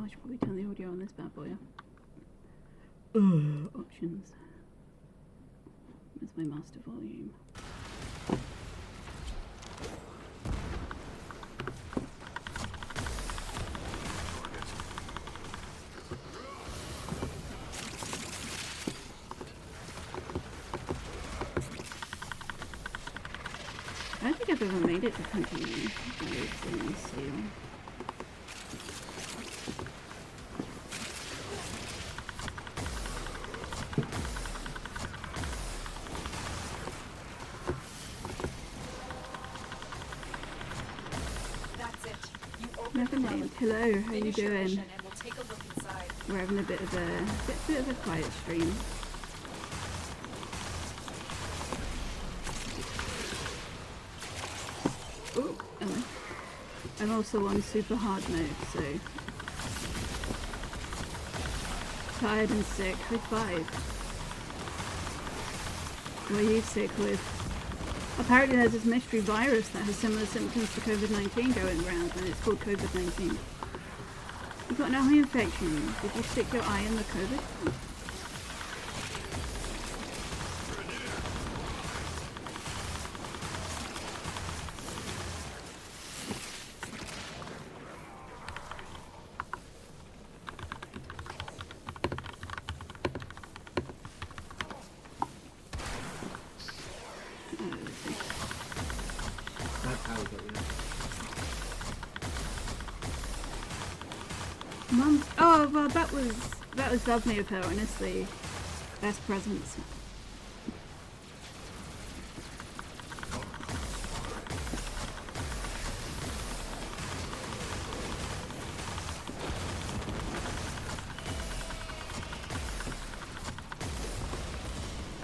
I should probably turn the audio on this bad boy. Options. Where's my master volume? I don't think I've ever made it to continue those seal. That's it. You open Nothing the wrong. lid. Hello, how you Finish your doing? mission and we'll take a look inside. We're having a bit of a quiet stream. Ooh, oh. I'm also on super hard mode, so tired and sick. High five. What are you sick with? Apparently there's this mystery virus that has similar symptoms to COVID-19 going around, and it's called COVID-19. You got an eye infection. Did you stick your eye in the COVID? Mum, oh well, that was lovely of her. Honestly, best presents.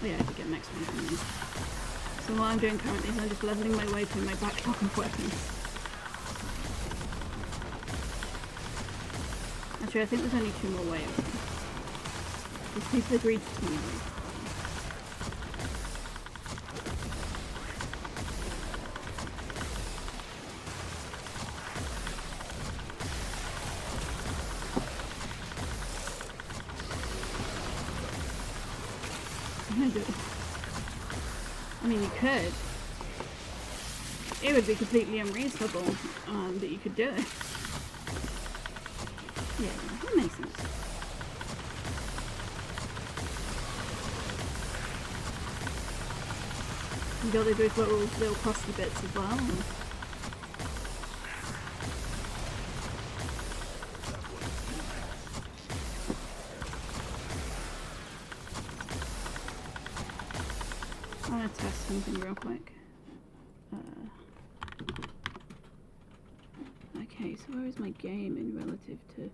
Oh yeah, I could get max range on these. So what I'm doing currently is I'm just leveling my way through my backlog of weapons. Actually, I think there's only 2 more waves. These people agreed to 2 more waves. I mean, you could. It would be completely unreasonable that you could do it. Yeah, that makes sense. You got to do little costly bits as well. I want to test something real quick. Okay, so where is my game in relative to...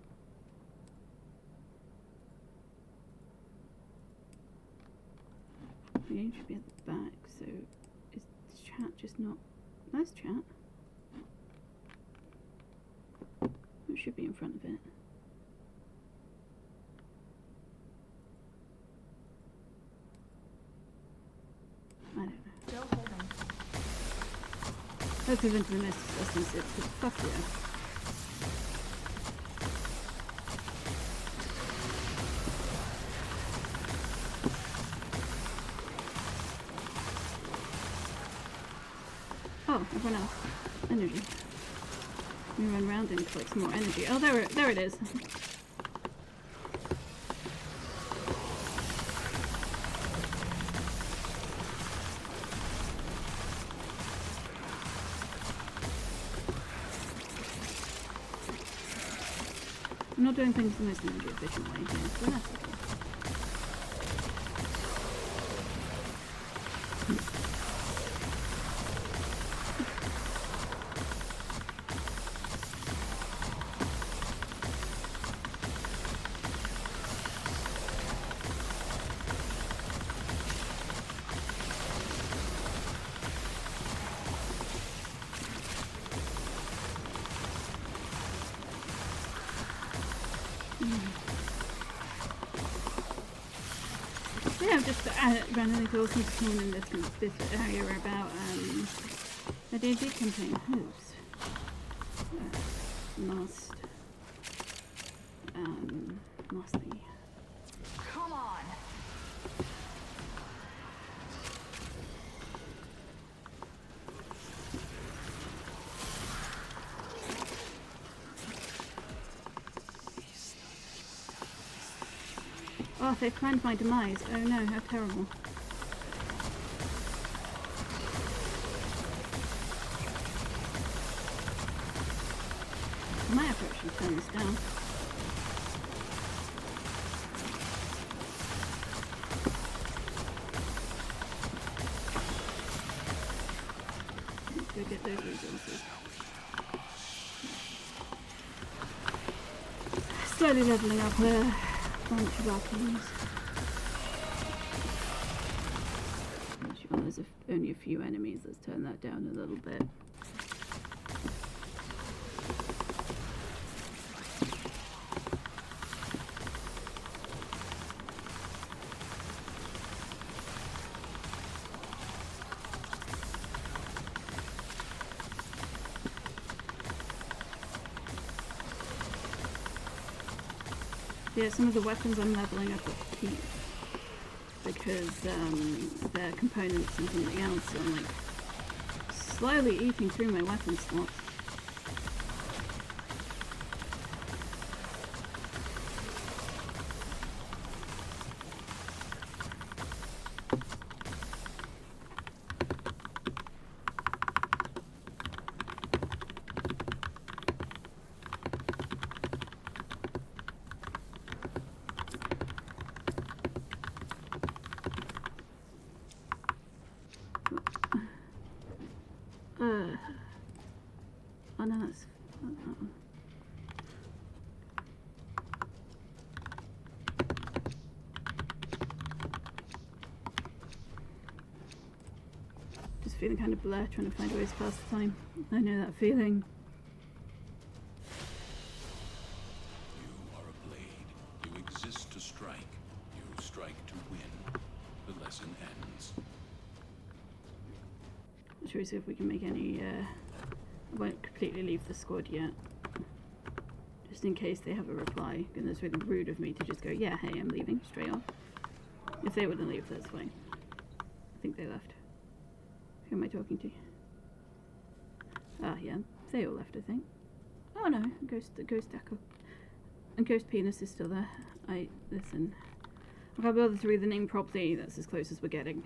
The game should be at the back, so is chat just not... That's chat. It should be in front of it. I don't know. Still holding. Hope you've into the message lessons, it's fuck yeah. Oh, everyone else. Energy. We run around and collect some more energy. Oh, there it is. I'm not doing things the most energy efficient way here, but that's okay. Yeah, I'm just randomly talking to someone in this area about a D&D campaign. Oops. Last Nasty. Come on. Oh, they've planned my demise. Oh no, how terrible. I might have to actually turn this down. Let's go get those resources. Slowly levelling up a bunch of alchemies. Oh, there's only a few enemies. Let's turn that down a little bit. Yeah, some of the weapons I'm leveling up at peak because their components and something else, so I'm like slowly eating through my weapon slots. Oh no, that's... Just feeling kind of blur, trying to find ways past the time. I know that feeling. You are a blade. You exist to strike. You strike to win. The lesson ends. Shall we see if we can make any... I won't completely leave the squad yet. Just in case they have a reply. And it's really rude of me to just go, yeah, hey, I'm leaving, straight off. If they wouldn't leave, that's fine. I think they left. Who am I talking to? Ah, yeah, they all left, I think. Oh no, Ghost Echo. And Ghost Penis is still there. Listen. I can't bother to read the name properly, that's as close as we're getting.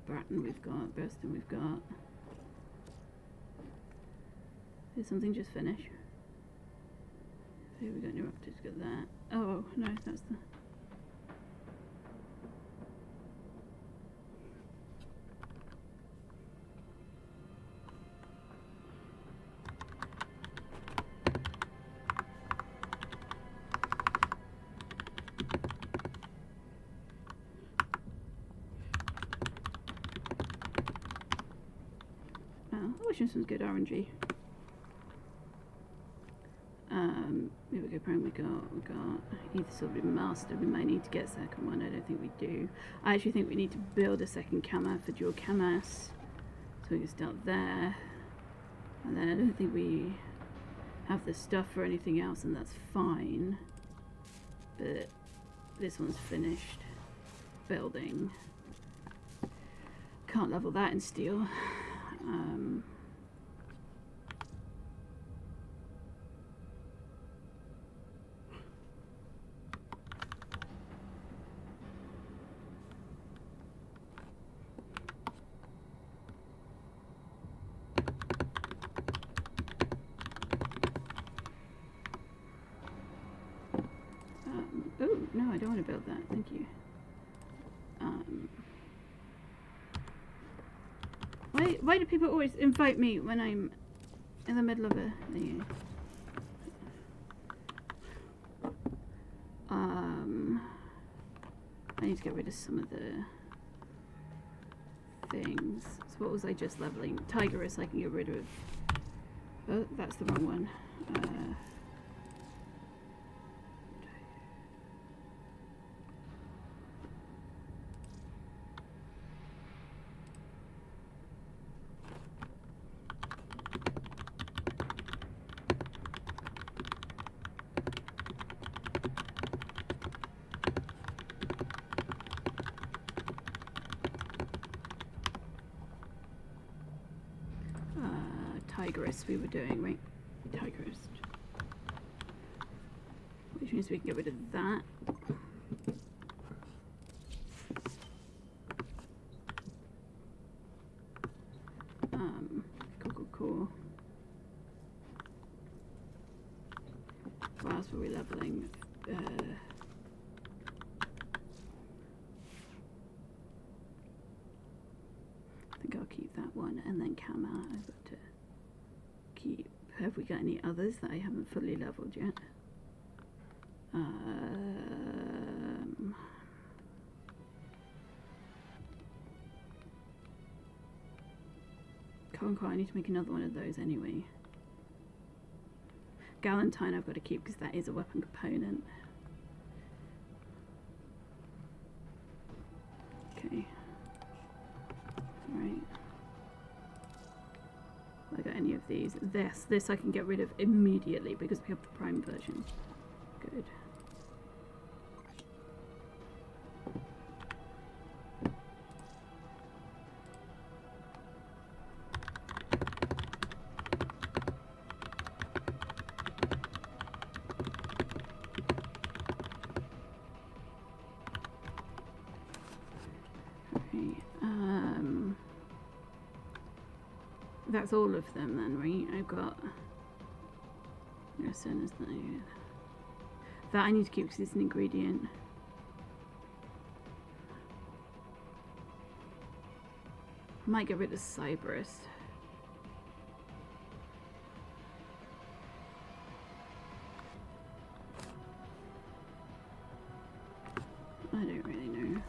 Bratton we've got, Burston we've got. Did something just finish? Here we got interrupted, got that. Oh, no, that's the... I wish this was good RNG. Here we go, Prime, we got either sort of master, we might need to get a second one, I don't think we do. I actually think we need to build a second Kama for dual Kamas, so we can start there. And then I don't think we have the stuff for anything else, and that's fine. But this one's finished building. Can't level that in steel. Oh, no, I don't want to build that. Thank you. Why do people always invite me when I'm in the middle of a thing? I need to get rid of some of the things. So what was I just leveling? Tigerus I can get rid of. Oh, that's the wrong one. Tigress we were doing, right? Tigress. Which means we can get rid of that. Cool. What else were we leveling? I think I'll keep that one, and then Kama I've got to keep. Have we got any others that I haven't fully leveled yet? Conquer, I need to make another one of those anyway. Galantine I've got to keep because that is a weapon component. Okay. Right. Have I got any of these? This I can get rid of immediately because we have the Prime version. Good. That's all of them then, right? I've got... Yes, and that I need to keep because it's an ingredient. I might get rid of Cyberus. I don't really know.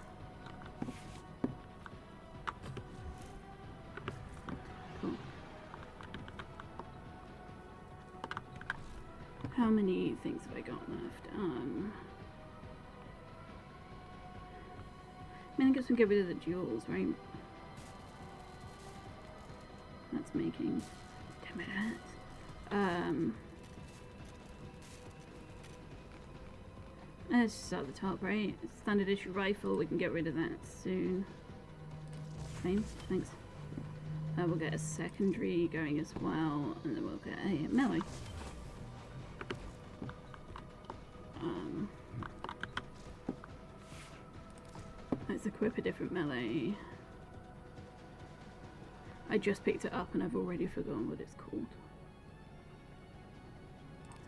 How many things have I got left? I mean, I guess we get rid of the jewels, right? That's making... Damn it. Let's just start at the top, right? Standard issue rifle, we can get rid of that soon. Same, thanks. We'll get a secondary going as well, and then we'll get a melee. Let's equip a different melee. I just picked it up and I've already forgotten what it's called.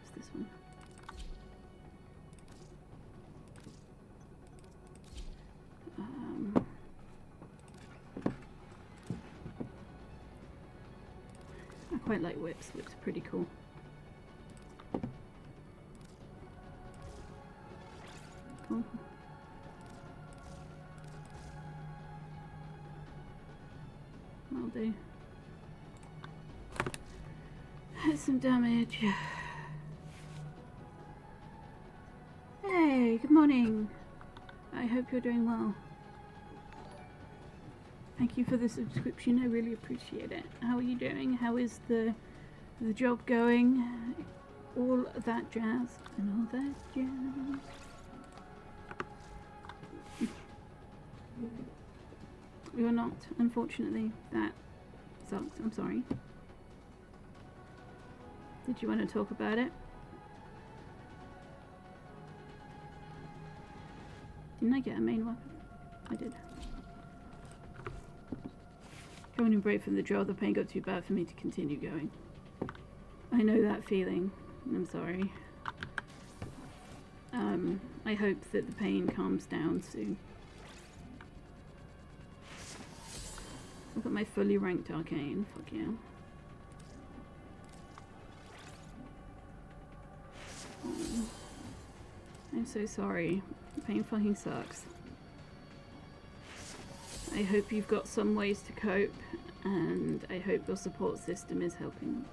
What's this one? I quite like whips. Whips are pretty cool. Cool. I'll do. That's some damage. Hey, good morning. I hope you're doing well. Thank you for the subscription. I really appreciate it. How are you doing? How is the job going? All that jazz and all that jazz. You're not, unfortunately. That sucks. I'm sorry. Did you want to talk about it? Didn't I get a main weapon? I did. Going in break from the jaw, the pain got too bad for me to continue going. I know that feeling. I'm sorry. I hope that the pain calms down soon. I've got my fully ranked arcane. Fuck yeah. I'm so sorry. The pain fucking sucks. I hope you've got some ways to cope, and I hope your support system is helping.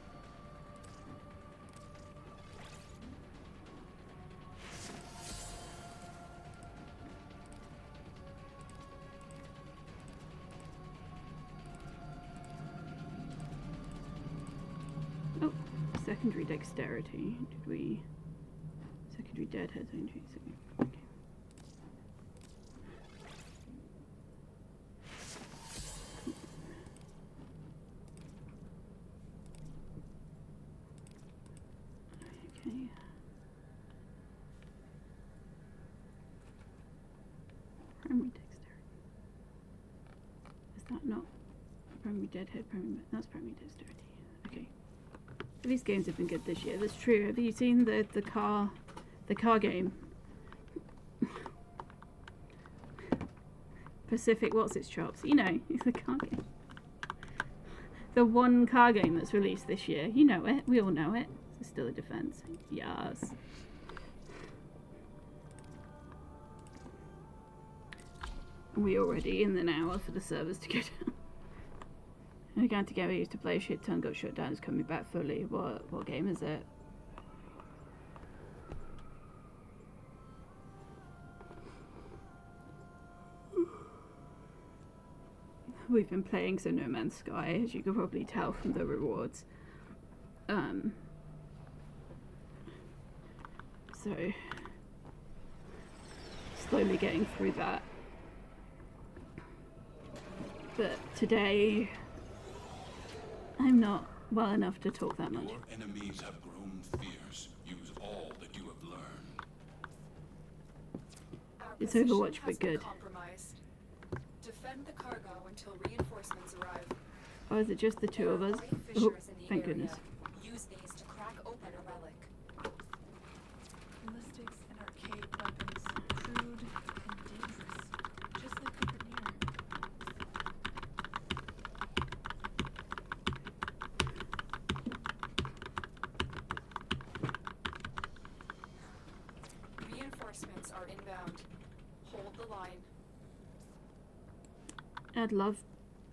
Oh, secondary dexterity. Did we... Secondary deadhead injury. Okay. Primary Deadhead, that's Primary Dexterity. Okay. These games have been good this year. That's true. Have you seen the car game? Pacific, what's its chops? You know, it's the car game. The one car game that's released this year. You know it. We all know it. It's still a defense. Yes. We already in an hour for the servers to go down. We got together, used to play a shit ton, got shut down, it's coming back fully. What game is it? We've been playing some No Man's Sky, as you can probably tell from the rewards. So slowly getting through that. But today I'm not well enough to talk that much. Your enemies have grown fierce. Use all that you have learned. It's Overwatch, but good. Compromised. Defend the cargo until reinforcements arrive. Oh, is it just the two of us? Oh, thank goodness. Use these to crack open a relic. Ballistics and arcade weapons, crude and dangerous, just like Cooper Near. Reinforcements are inbound. Hold the line.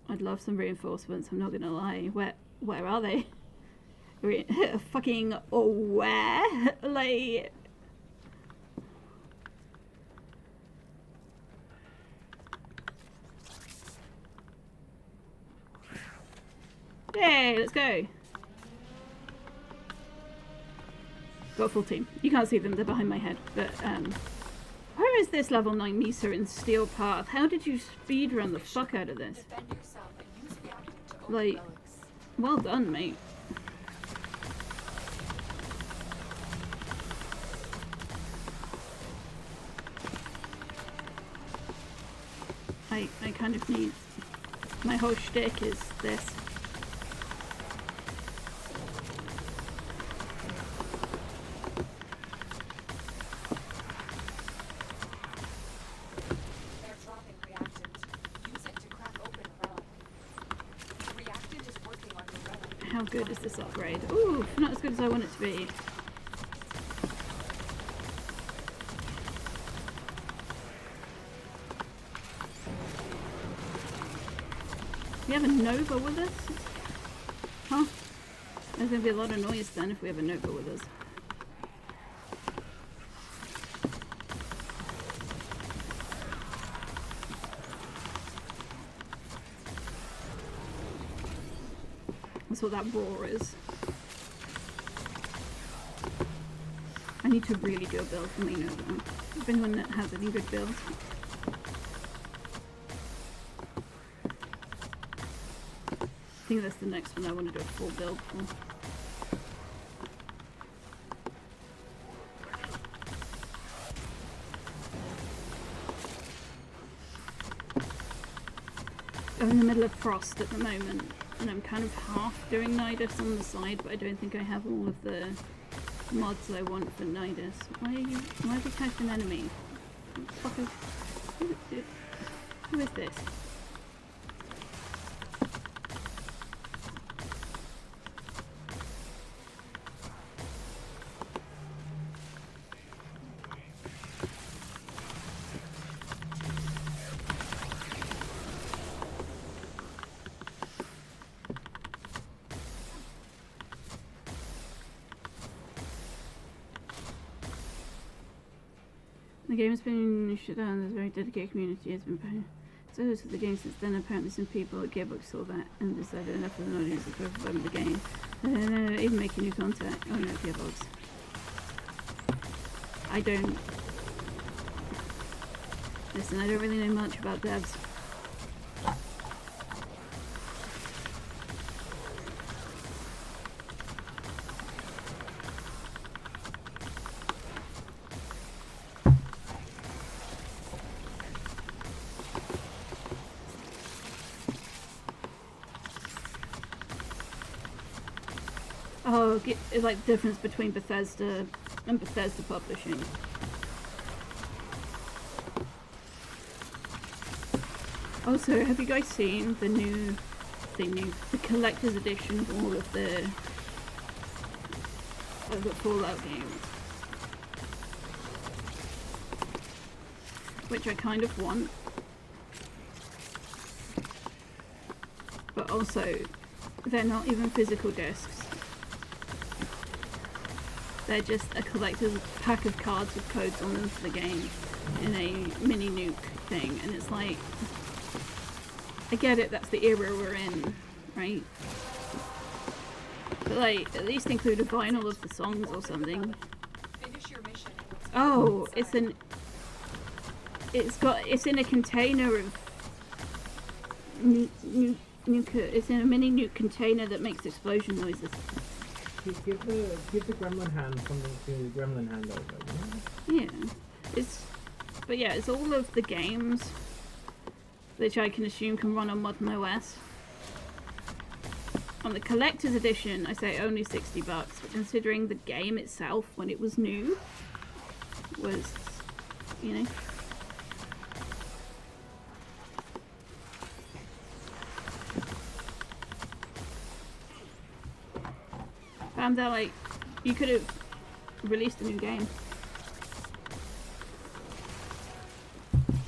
I'd love some reinforcements, I'm not gonna lie. Where are they? Fucking where? Like, hey, let's go. Got a full team. You can't see them, they're behind my head. But where is this level 9 Misa in Steel Path? How did you speedrun the fuck out of this? Defend yourself and use reactant to open Like, relics. well done, mate. I kind of need... My whole shtick is this. They're dropping reactant. Use it to crack open a relic. Reactant is working on your relic. How good is this upgrade? Ooh, not as good as I want it to be. We have a Nova with us? Huh? There's gonna be a lot of noise then if we have a Nova with us. That's what that roar is. I need to really do a build for me Nova. If anyone that has any good builds. I think that's the next one I want to do a full build for. I'm in the middle of Frost at the moment, and I'm kind of half doing Nidus on the side, but I don't think I have all of the mods I want for Nidus. Why have you typed an enemy? What the fuck is... Who is this? The game's been shut down, there's a very dedicated community has been playing. So the game since then, apparently some people at Gearbox saw that and decided enough of an audience to perform the game. Even making new content. Oh no, Gearbox. I don't... Listen, I don't really know much about devs. Oh, it's like the difference between Bethesda and Bethesda Publishing. Also, have you guys seen the collector's edition of all of the Fallout games? Which I kind of want. But also, they're not even physical discs. They're just a collector's pack of cards with codes on them for the game in a mini nuke thing, and it's like, I get it, that's the era we're in, right? But like, at least include a vinyl of the songs or something. Finish your mission. Oh, it's in a container of it's in a mini nuke container that makes explosion noises. Give the gremlin hand something to gremlin hand over, you know? Yeah. It's all of the games which I can assume can run on modern OS. On the collector's edition, I say only $60, but considering the game itself when it was new was, you know. Found out like you could have released a new game.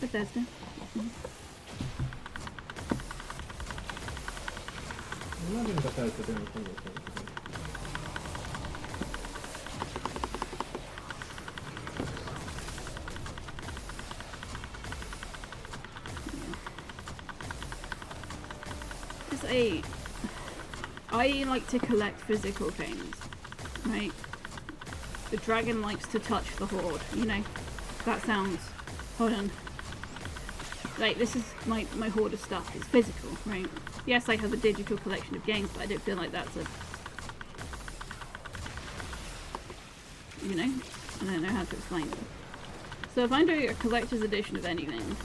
Bethesda. Imagine Bethesda doing something. I like to collect physical things, right? The dragon likes to touch the horde, you know? That sounds... Hold on. Like, this is my horde of stuff. It's physical, right? Yes, I have a digital collection of games, but I don't feel like that's a... You know? I don't know how to explain it. So if I'm doing a collector's edition of anything...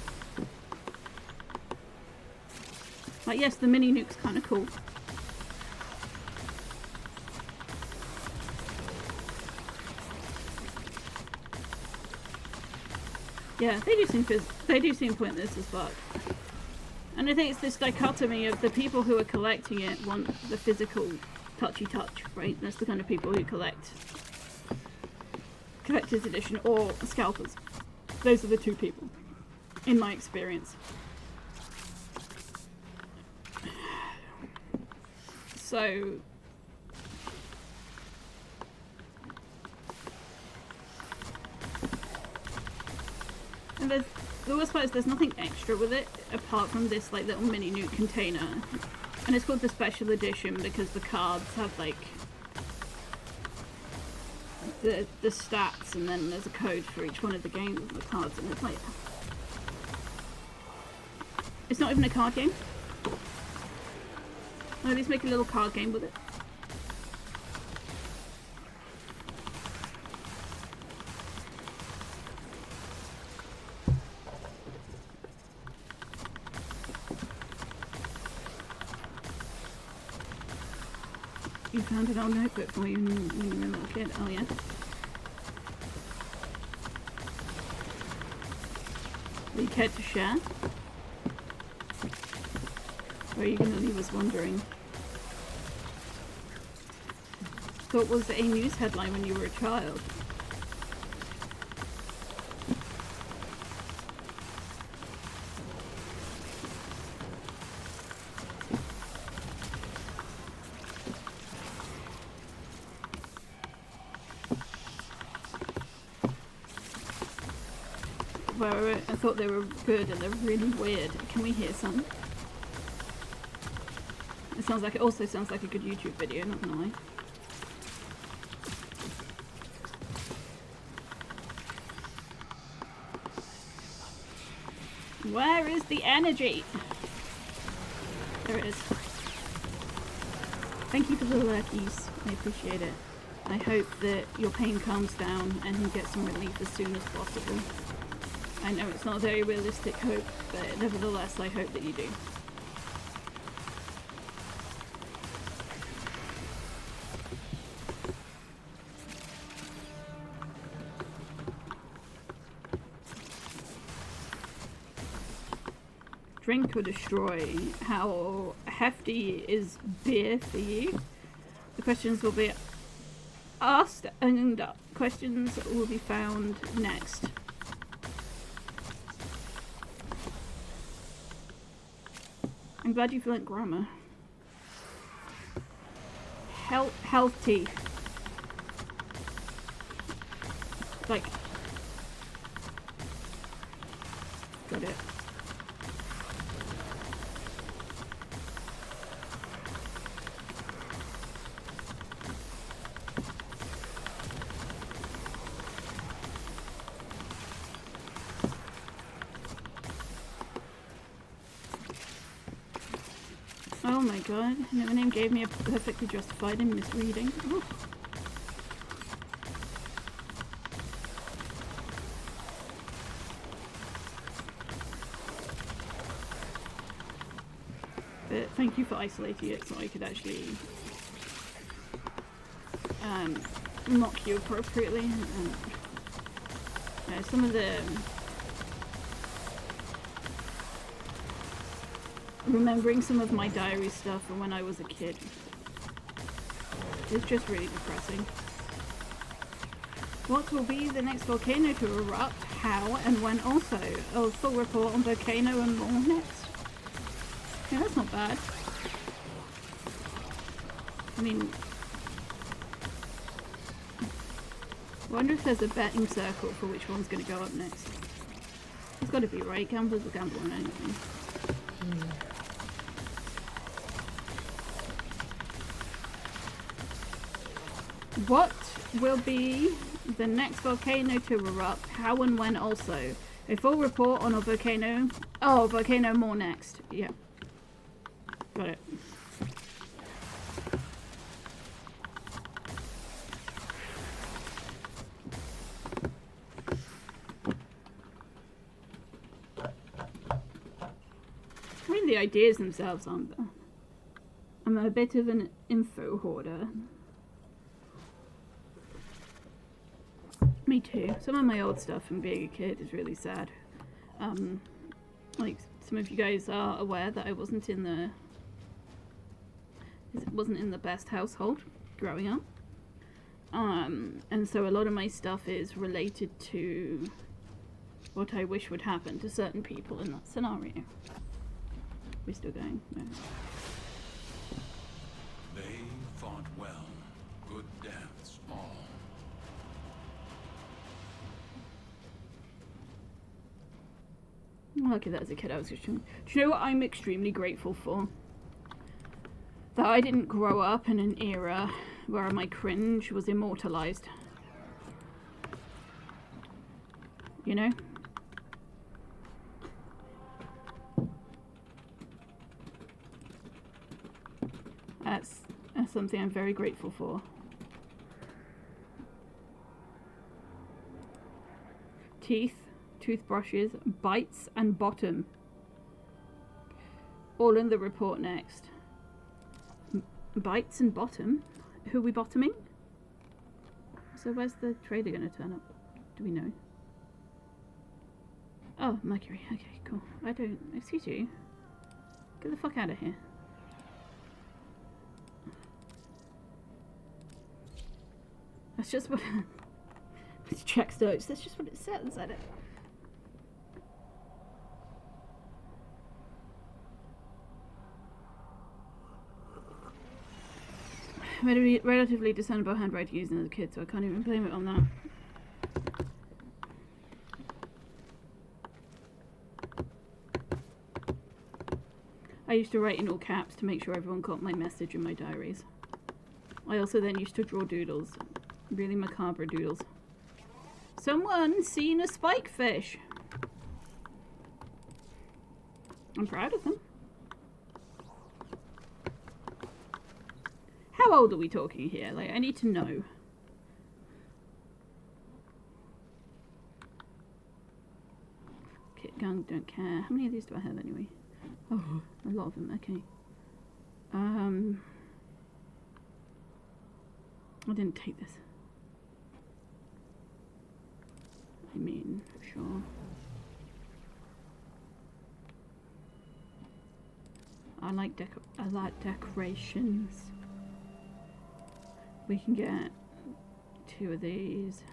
Like, yes, the mini nuke's kind of cool. Yeah, they do seem pointless as fuck. And I think it's this dichotomy of the people who are collecting it want the physical touchy touch, right? That's the kind of people who collect collector's edition or scalpers. Those are the two people, in my experience. So... And the worst part is there's nothing extra with it apart from this like little mini nuke container, and it's called the special edition because the cards have like the stats, and then there's a code for each one of the games and the cards, and it's like it's not even a card game. Or at least make a little card game with it. You found an old notebook for you when you were a little kid. Oh yeah. Are you cared to share? Or are you going to leave us wondering? What was a news headline when you were a child? Where I thought they were good and they're really weird. Can we hear some? It also sounds like a good YouTube video, not gonna lie. Where is the energy? There it is. Thank you for the lurkies. I appreciate it. I hope that your pain calms down and you get some relief as soon as possible. I know it's not a very realistic hope, but nevertheless I hope that you do. drink or destroy? How hefty is beer for you? The questions will be asked and questions will be found next. I'm glad you feel like grammar. Healthy. Like, got it. Oh my god, never name gave me a perfectly justified and misreading. Oh. But thank you for isolating it so I could actually mock you appropriately. Some of the remembering some of my diary stuff from when I was a kid is just really depressing. What will be the next volcano to erupt? How and when also? A full report on volcano and more next. Yeah, that's not bad. I mean, I wonder if there's a betting circle for which one's going to go up next. It's got to be, right? Gamblers will gamble on anything. What will be the next volcano to erupt? How and when also? A full report on a volcano. Oh, volcano more next. Yeah. Got it. I mean, the ideas themselves aren't there. I'm a bit of an info hoarder. Me too. Some of my old stuff from being a kid is really sad. Like, some of you guys are aware that I wasn't in the best household growing up. And so a lot of my stuff is related to what I wish would happen to certain people in that scenario. We're still going? No. They fought well. Good deaths all. Okay, that as a kid I was just... Do you know what I'm extremely grateful for? That I didn't grow up in an era where my cringe was immortalized. You know? That's something I'm very grateful for. Teeth, toothbrushes, bites, and bottom. All in the report next. Bites and bottom? Who are we bottoming? So where's the trader going to turn up? Do we know? Oh, Mercury. Okay, cool. I don't... Excuse you. Get the fuck out of here. That's just what... Let's check search. That's just what it says, isn't it? Relatively discernible handwriting used as a kid, so I can't even blame it on that. I used to write in all caps to make sure everyone got my message in my diaries. I also then used to draw doodles. Really macabre doodles. Someone seen a spike fish. I'm proud of them. How old are we talking here? Like, I need to know. Kit gun, don't care. How many of these do I have anyway? Oh, a lot of them, okay. I didn't take this. I mean, sure. I like decorations. We can get 2 of these.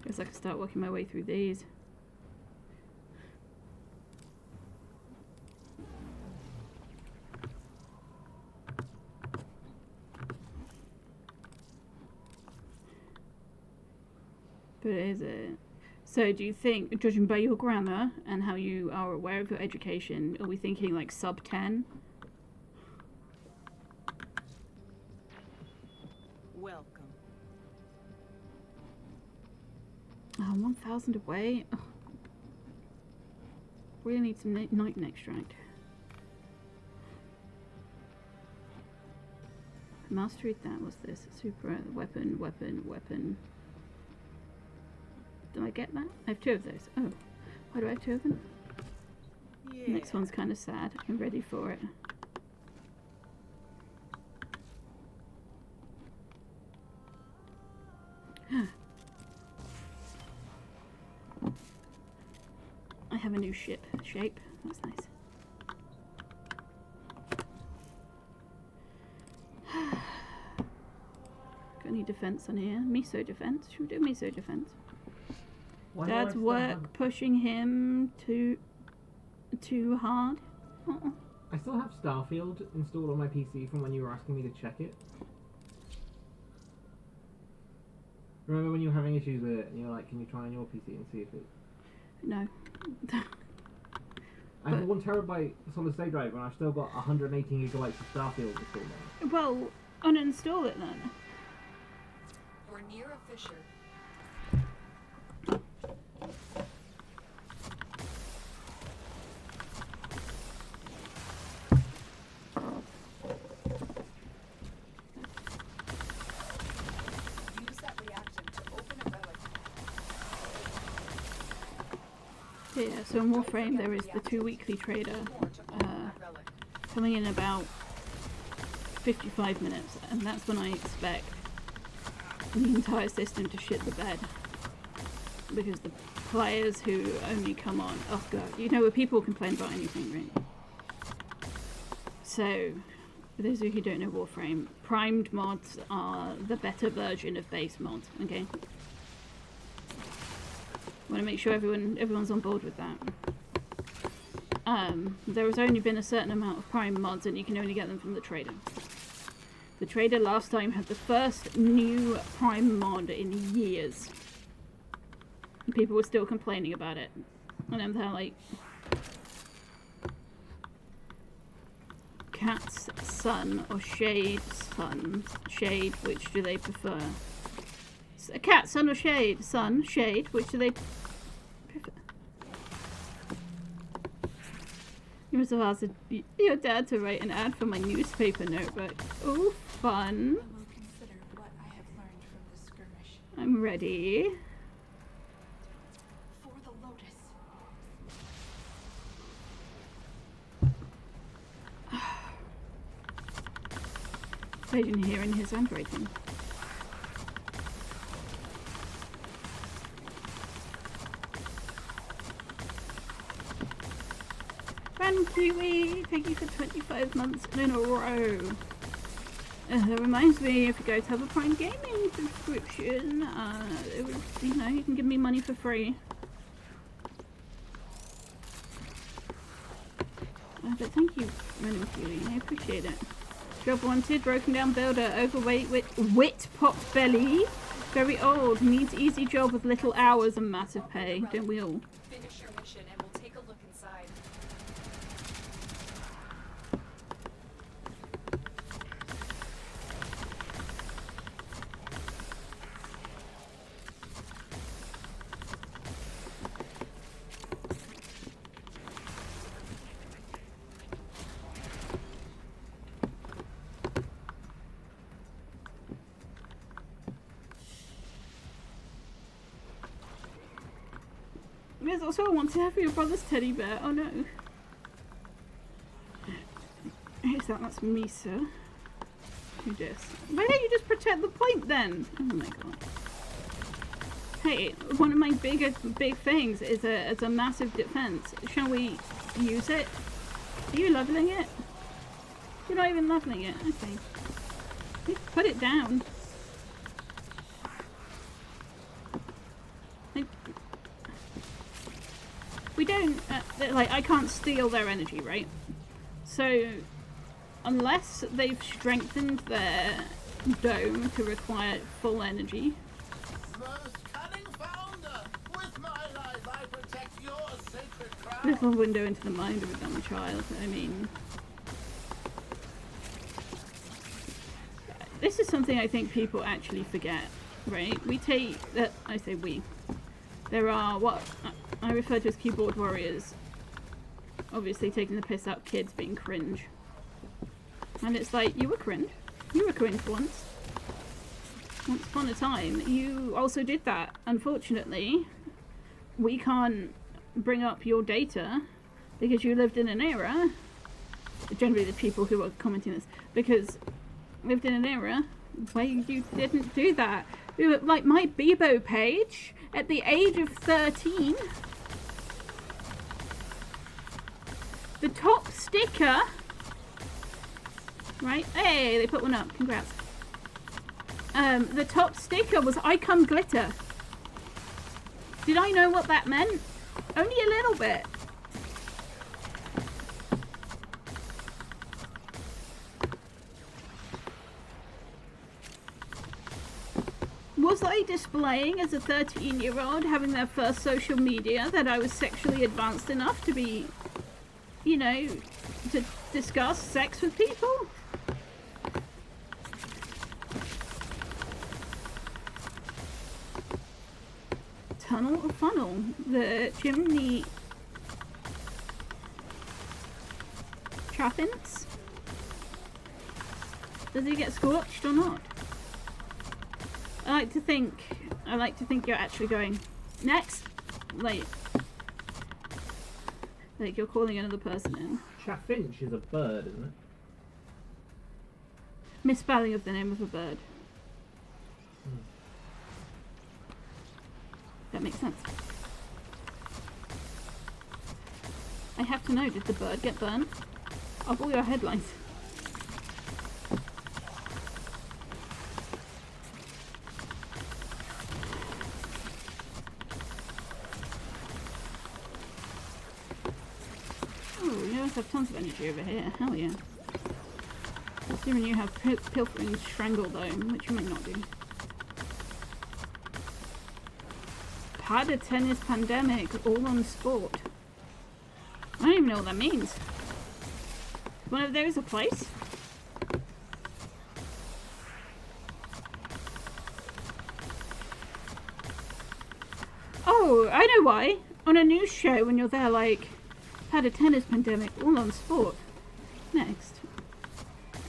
Guess I can start working my way through these. But is it? So do you think, judging by your grammar and how you are aware of your education, are we thinking like sub 10? Welcome. Oh, 1,000 away? Ugh. Really need some night extract. Mastery, that was this. Super weapon. Did I get that? I have 2 of those. Oh, why do I have 2 of them? Yeah. Next one's kind of sad. I'm ready for it. I have a new ship shape. That's nice. Got any defense on here? Miso defense. Should we do miso defense? Why do I Dad's still work have- pushing him too hard. I still have Starfield installed on my PC from when you were asking me to check it. Remember when you were having issues with it and you were like, can you try on your PC and see if it... No. I have a 1 terabyte solid state drive and I've still got 118 gigabytes of Starfield installed on it. Well, uninstall it then. You're near a fissure. Use that reactant to open a relic. Yeah, so in Warframe there is the 2 weekly trader More to open that relic. coming in about 55 minutes, and that's when I expect the entire system to shit the bed. Because the players who only come on, oh god, you know where people complain about anything, right? So, for those of you who don't know Warframe, primed mods are the better version of base mods, okay? Want to make sure everyone's on board with that. There has only been a certain amount of prime mods and you can only get them from the trader. The trader last time had the first new prime mod in years. And people were still complaining about it. And I'm there like... Cat's sun or Shade's sun? Shade, which do they prefer? A cat, sun or shade? Sun, shade, which do they prefer? You must have asked your dad to write an ad for my newspaper notebook. Oh, fun. I will consider what I have learned from this skirmish. I'm ready. For the Lotus. I didn't hear in his handwriting. Kiwi, thank you for 25 months in a row. That reminds me, if you guys have a Prime Gaming subscription, it would, you know, you can give me money for free. But thank you, Random Kiwi, I appreciate it. Job wanted, broken down builder, overweight, wit pot belly, very old, needs easy job with little hours and massive pay, don't we all? Finish your mission and we'll take a look inside. There's also a want to have for your brother's teddy bear. Oh no. Who's that? That's Misa. Who dis? Why don't you just protect the point then? Oh my god. Hey, one of my big things is a massive defense. Shall we use it? Are you leveling it? You're not even leveling it. Okay. Put it down. We don't, like, I can't steal their energy, right? So, unless they've strengthened their dome to require full energy. Most cunning founder, with my life I protect your sacred crown. Little window into the mind of a dumb child. I mean, this is something I think people actually forget, right? We take, I say we. There are what I refer to as keyboard warriors, obviously taking the piss out of kids being cringe. And it's like, you were cringe. You were cringe once. Once upon a time, you also did that. Unfortunately, we can't bring up your data because you lived in an era, generally the people who are commenting this, because lived in an era where you didn't do that. Like my Bebo page, at the age of 13, the top sticker, right? Hey, they put one up. Congrats. The top sticker was Icon Glitter. Did I know what that meant? Only a little bit. Was I displaying as a 13-year-old having their first social media that I was sexually advanced enough to be, you know, to discuss sex with people? Tunnel or funnel? The chimney trappings? Does he get scorched or not? I like to think you're actually going next. Like you're calling another person in. Chaffinch is a bird, isn't it? Misspelling of the name of a bird. That makes sense. I have to know, did the bird get burned? Of all your headlines. Oh, you guys have tons of energy over here. Hell yeah. Assuming you have pilfering Strangledome, which you might not do. Padded tennis pandemic, all on sport. I don't even know what that means. One of those a place? Oh, I know why. On a news show when you're there like, padded tennis pandemic, all on sport. Next.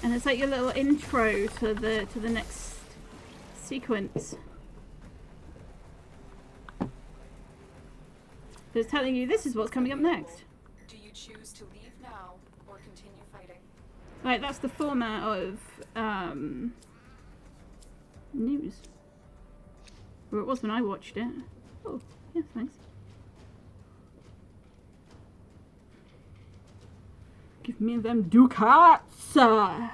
And it's like your little intro to the next sequence. It's telling you this is what's coming up next. Do you choose to leave now or continue fighting? Like, that's the format of news. Or it was when I watched it. Oh, yeah, thanks. Give me them ducats! To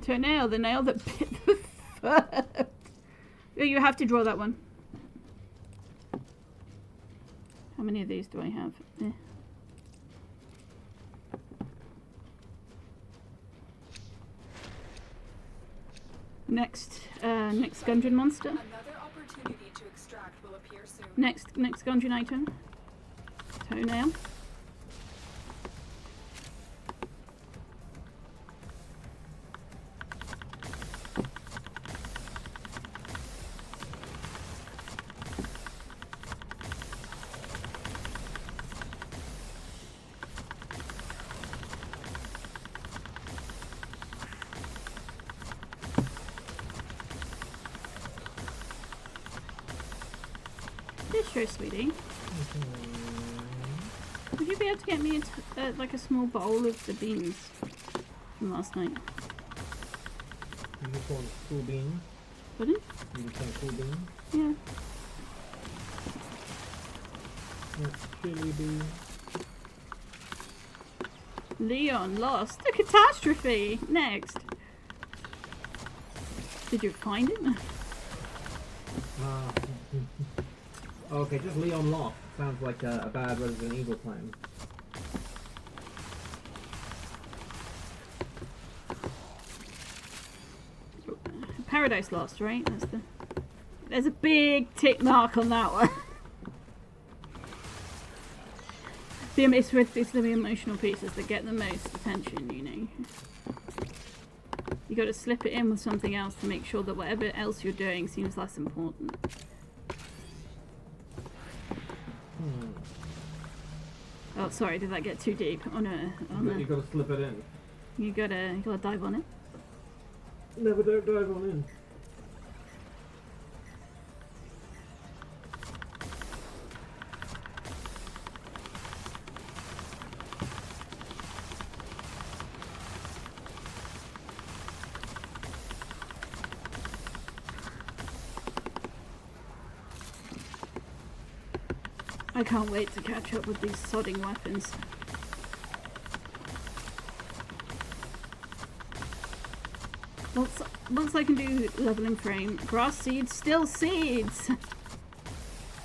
a nail, the nail that bit the third. Oh, you have to draw that one. How many of these do I have? Eh. Next Gundren monster. Another opportunity to extract will appear soon. Next Gundren item. Toenail. Distro, sweetie. Would you be able to get me like a small bowl of the beans from last night? You just want cool beans? Pardon? You just want cool beans? Yeah. Yeah, chili beans. Leon lost. A catastrophe! Next. Did you find it? Okay, just Leon lost. Sounds like a bad Resident Evil claim. Paradise Lost, right? That's the. There's a big tick mark on that one. It's the emotional pieces that get the most attention, you know. You got to slip it in with something else to make sure that whatever else you're doing seems less important. Oh, sorry, did that get too deep? On You gotta slip it in. You gotta dive on it. Never don't dive on in. I can't wait to catch up with these sodding weapons. Once I can do leveling frame, grass seeds, still seeds!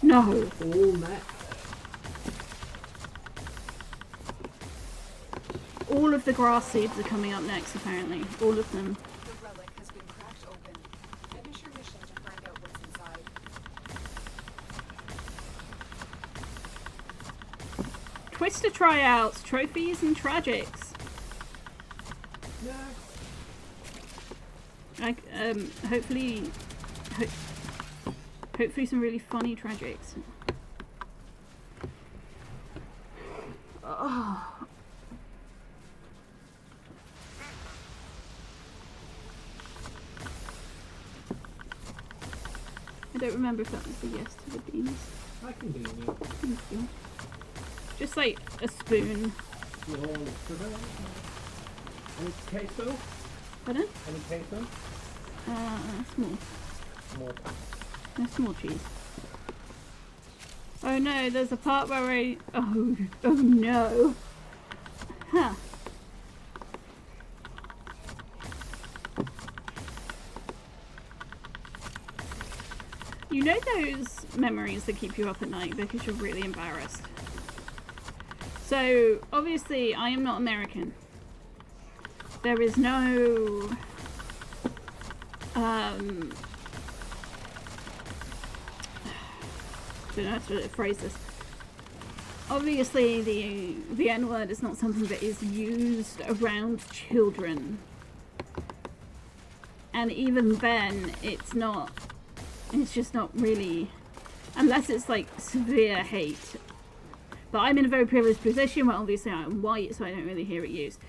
No! All next. All of the grass seeds are coming up next, apparently. All of them. The relic has been cracked open. Finish your mission to find out what's inside. Twister tryouts, trophies and tragics. Like, hopefully some really funny tragics. Oh. I don't remember if that was a yes to the beans. I can do it. Thank you. Just like a spoon. Little sugar. Any queso? Pardon? Any queso? Small. More. No, small cheese. Oh no, there's a part where I... Oh no. Huh. You know those memories that keep you up at night because you're really embarrassed? So, obviously, I am not American. There is no... I don't know how to phrase this. Obviously, the N-word is not something that is used around children. And even then, it's just not really... Unless it's like severe hate. But I'm in a very privileged position where obviously I'm white, so I don't really hear it used.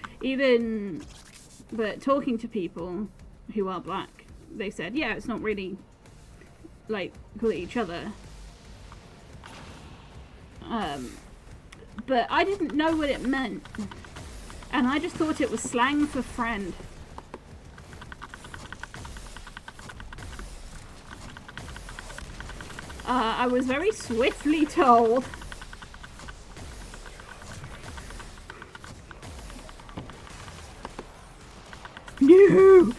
But talking to people who are black, they said, yeah, it's not really like call it each other. But I didn't know what it meant. And I just thought it was slang for friend. I was very swiftly told. No!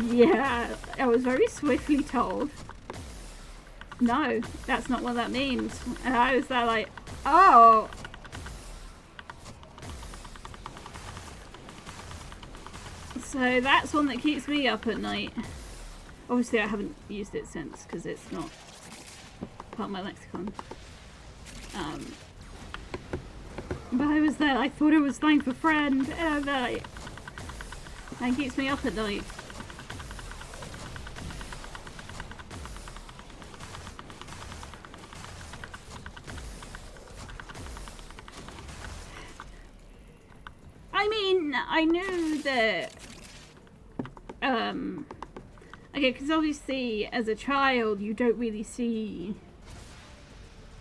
Yeah, I was very swiftly told. No, that's not what that means. And I was there like, oh! So that's one that keeps me up at night. Obviously I haven't used it since because it's not part of my lexicon. But I was there, I thought it was slang for friend, and that keeps me up at night. I mean, I knew that, okay, because obviously as a child you don't really see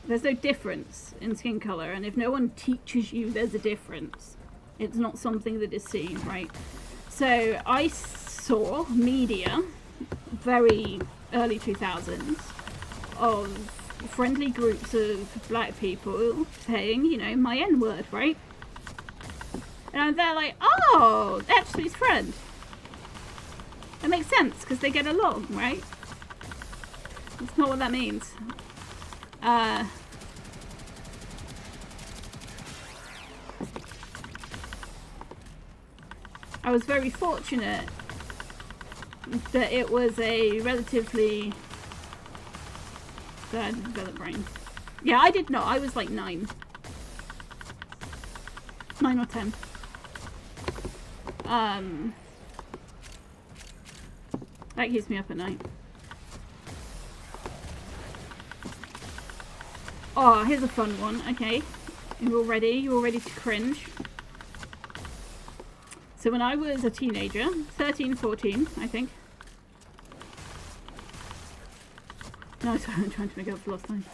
there's no difference in skin color, and if no one teaches you there's a difference, it's not something that is seen, right? So I saw media, very early 2000s, of friendly groups of black people saying, you know, my N-word, right? And they're like, oh, that's his friend. That makes sense, because they get along, right? That's not what that means. I was very fortunate that it was a relatively... I didn't develop brain. Yeah, I did not. I was like 9. 9 or 10. That keeps me up at night. Oh, here's a fun one. Okay. You're all ready? You're all ready to cringe? So when I was a teenager, 13, 14, I think. No, sorry, I'm trying to make up for lost time.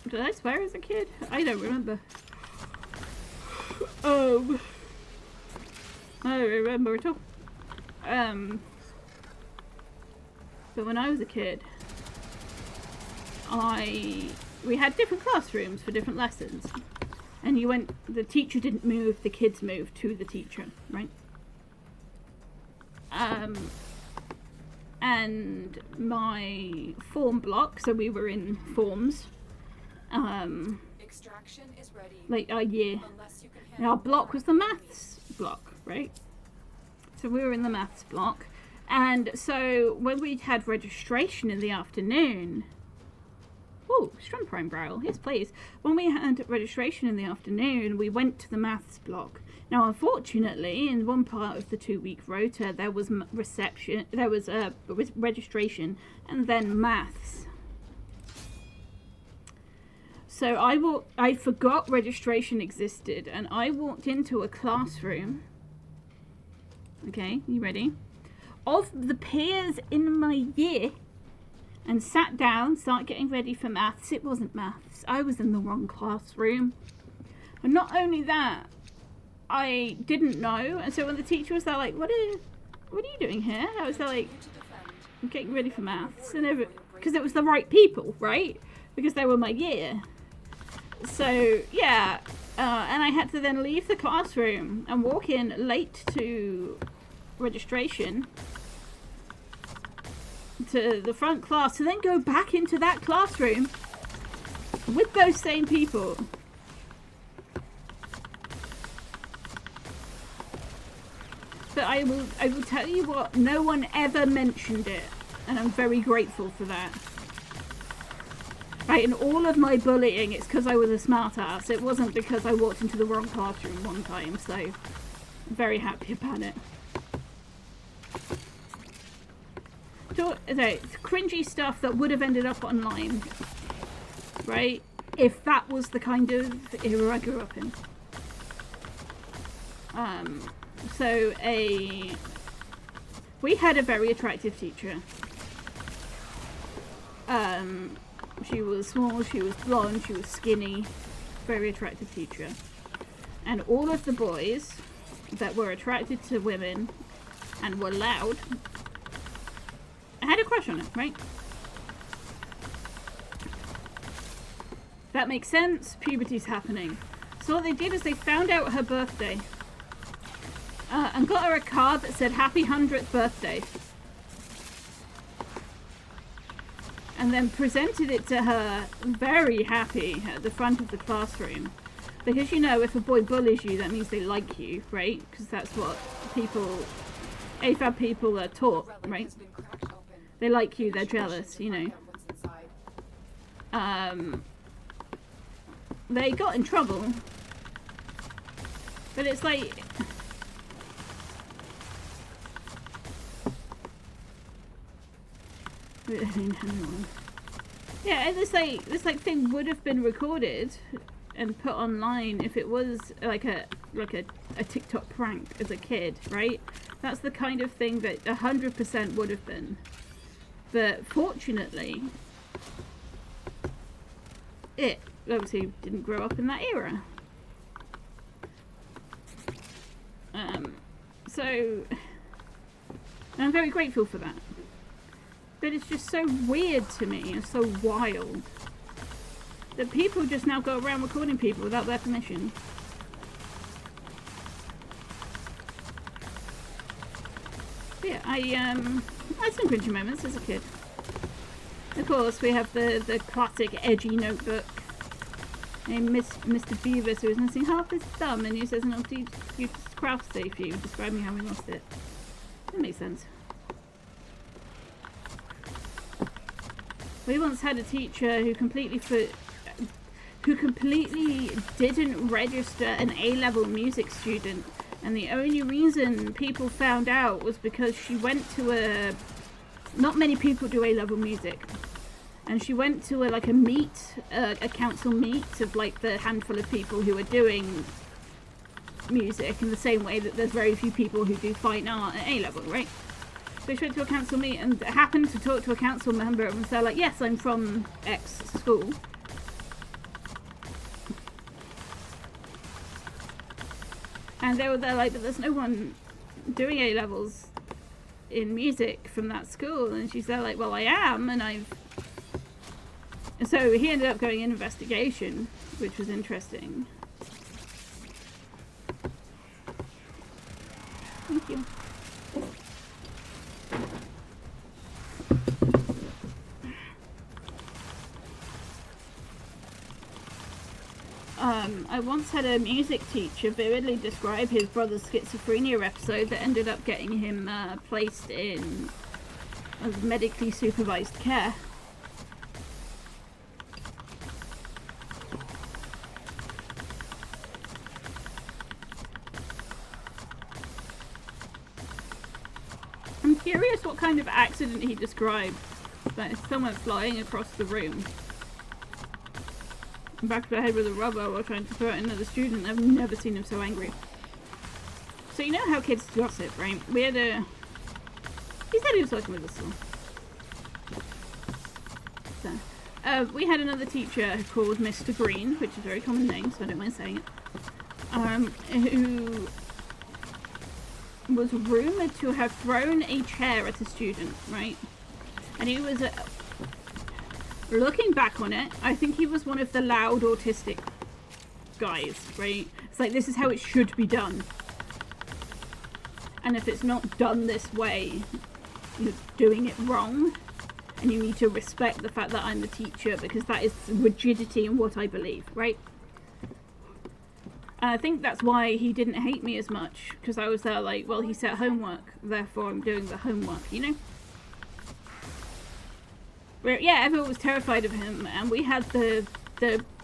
Did I swear as a kid? I don't remember. I don't remember at all. But when I was a kid, we had different classrooms for different lessons. And the teacher didn't move, the kids moved to the teacher, right? And my form block, so we were in forms. Extraction is ready. Like our year. Unless you can And our handle block was the maths block, right? So we were in the maths block. And so when we had registration in the afternoon... Oh, Strong Prime Growl. Yes, please. When we had registration in the afternoon, we went to the maths block. Now, unfortunately, in one part of the 2-week rota, there was registration and then maths. So I forgot registration existed, and I walked into a classroom. Okay, you ready? Of the peers in my year, and sat down, started getting ready for maths. It wasn't maths. I was in the wrong classroom. And not only that, I didn't know. And so when the teacher was there, like, what are you doing here? I was there, like, I'm getting ready for maths, and because it was the right people, right? Because they were my year. So yeah, and I had to then leave the classroom and walk in late to registration to the front class, to then go back into that classroom with those same people. But I will tell you what, no one ever mentioned it, and I'm very grateful for that. Right, in all of my bullying, it's because I was a smart ass. It wasn't because I walked into the wrong classroom one time, so I'm very happy about it. So, cringy stuff that would have ended up online, right? If that was the kind of era I grew up in. We had a very attractive teacher. She was small, she was blonde, she was skinny, very attractive teacher. And all of the boys that were attracted to women and were loud, I had a crush on her, right? That makes sense, puberty's happening. So what they did is they found out her birthday and got her a card that said happy 100th birthday. And then presented it to her very happy at the front of the classroom. Because, you know, if a boy bullies you, that means they like you, right? Because that's what AFAB people are taught, right? They like you, they're jealous, you know. They got in trouble. But it's like... Yeah, and this thing would have been recorded and put online if it was like a TikTok prank as a kid, right? That's the kind of thing that 100% would have been. But fortunately, it obviously didn't grow up in that era. So, and I'm very grateful for that. But it's just so weird to me and so wild that people just now go around recording people without their permission. But yeah, I had some cringy moments as a kid. Of course, we have the classic edgy notebook. And Mr. Beavis, who is missing half his thumb, and uses an obtuse craft safe you, describing how we lost it. That makes sense. We once had a teacher who completely didn't register an A-level music student, and the only reason people found out was because she went to a... Not many people do A-level music. And she went to a council meet of like the handful of people who are doing music, in the same way that there's very few people who do fine art at A-level, right? So she went to a council meet and happened to talk to a council member and they're like, yes, I'm from X school. And they were there like, but there's no one doing A-levels in music from that school. And she's there like, well, I am, and I've... And so he ended up going in investigation, which was interesting. Thank you. I once had a music teacher vividly describe his brother's schizophrenia episode that ended up getting him placed in medically supervised care. I'm curious what kind of accident he described. That is someone flying across the room. Back to the head with a rubber while trying to throw at another student. I've never seen him so angry. So you know how kids gossip, right? We had a... He said he was working with us all. So, we had another teacher called Mr. Green, which is a very common name, so I don't mind saying it. Who was rumoured to have thrown a chair at a student, right? And he was... looking back on it, I think he was one of the loud autistic guys, right? It's like, this is how it should be done. And if it's not done this way, you're doing it wrong. And you need to respect the fact that I'm the teacher, because that is rigidity in what I believe, right? And I think that's why he didn't hate me as much, because I was there like, well, he set homework, therefore I'm doing the homework, you know? But yeah, everyone was terrified of him, and we had the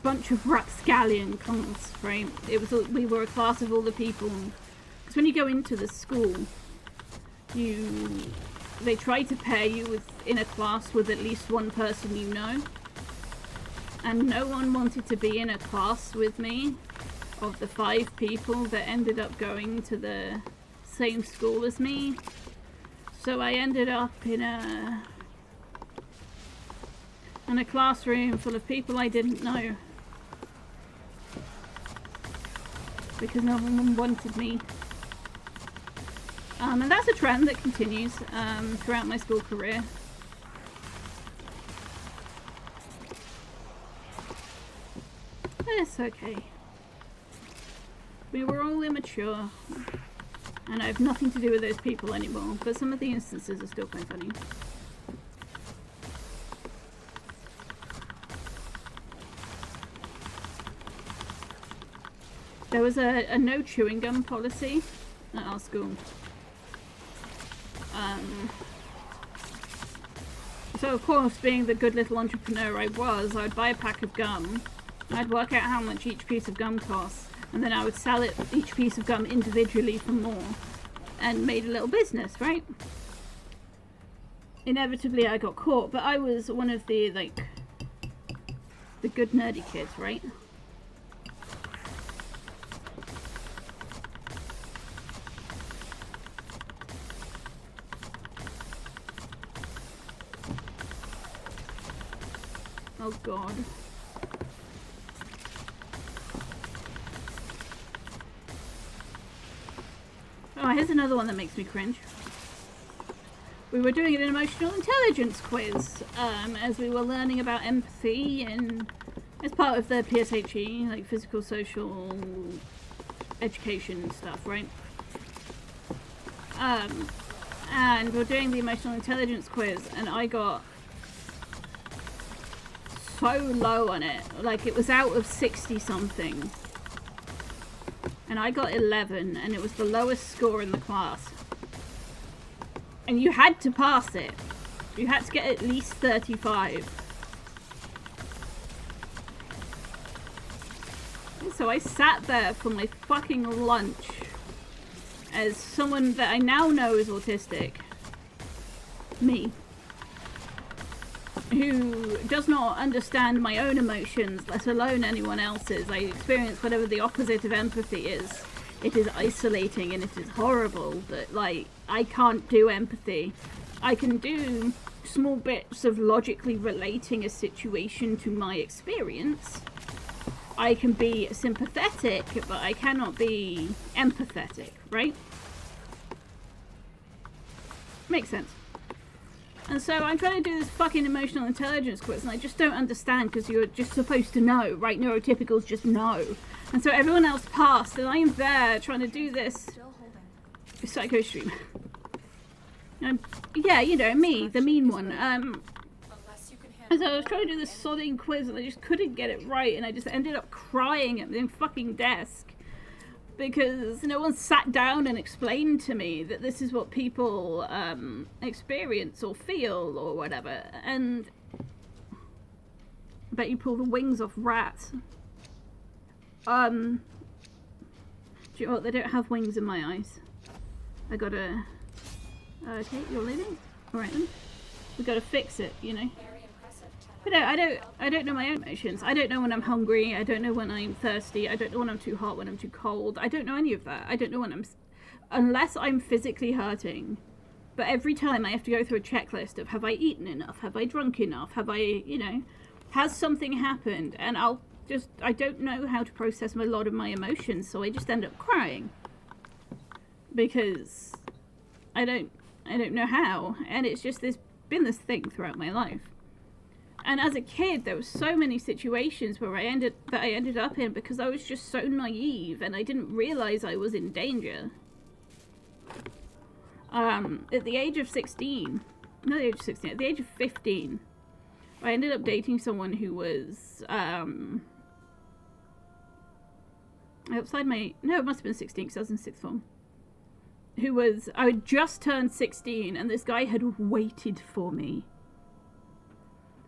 bunch of rapscallion class, right? It was we were a class of all the people, because when you go into the school, they try to pair you in a class with at least one person you know, and no one wanted to be in a class with me of the 5 people that ended up going to the same school as me. So I ended up in a classroom full of people I didn't know, because no one wanted me. And that's a trend that continues throughout my school career. It's okay. We were all immature, and I have nothing to do with those people anymore, but some of the instances are still quite funny. There was a no chewing gum policy at our school. So of course, being the good little entrepreneur I was, I'd buy a pack of gum, I'd work out how much each piece of gum costs, and then I would sell it, each piece of gum individually for more, and made a little business, right? Inevitably I got caught, but I was one of the, like, the good nerdy kids, right? Oh god. Oh, here's another one that makes me cringe. We were doing an emotional intelligence quiz as we were learning about empathy and as part of the PSHE, like physical, social, education stuff, right? And we're doing the emotional intelligence quiz and I got so low on it. Like it was out of 60 something. And I got 11 and it was the lowest score in the class. And you had to pass it. You had to get at least 35. So I sat there for my fucking lunch as someone that I now know is autistic. Me. Who does not understand my own emotions, let alone anyone else's. I experience whatever the opposite of empathy is. It is isolating and it is horrible that, like, I can't do empathy. I can do small bits of logically relating a situation to my experience. I can be sympathetic, but I cannot be empathetic, right? Makes sense. And so I'm trying to do this fucking emotional intelligence quiz and I just don't understand because you're just supposed to know, right? Neurotypicals just know. And so everyone else passed and I'm there trying to do this Still holding. psycho stream. Yeah, you know, me, the mean one. Unless you can And handle so I was trying to do this sodding quiz and I just couldn't get it right and I just ended up crying at the fucking desk. Because no one sat down and explained to me that this is what people experience or feel or whatever. And I bet you pull the wings off rats. Do you know what? They don't have wings in my eyes. I gotta... okay, you're leaving? Alright then. We gotta fix it, you know. But no, I don't know my own emotions. I don't know when I'm hungry. I don't know when I'm thirsty. I don't know when I'm too hot, when I'm too cold. I don't know any of that. I don't know when I'm... unless I'm physically hurting. But every time I have to go through a checklist of have I eaten enough? Have I drunk enough? Have I, you know, has something happened? And I don't know how to process a lot of my emotions, so I just end up crying. Because I don't know how. And it's just been this thing throughout my life. And as a kid, there were so many situations where I ended up in because I was just so naive and I didn't realize I was in danger. At the age of 16, not the age of 16, at the age of 15, I ended up dating someone who was, outside my, no, it must have been 16 because I was in 6th form. I had just turned 16 and this guy had waited for me.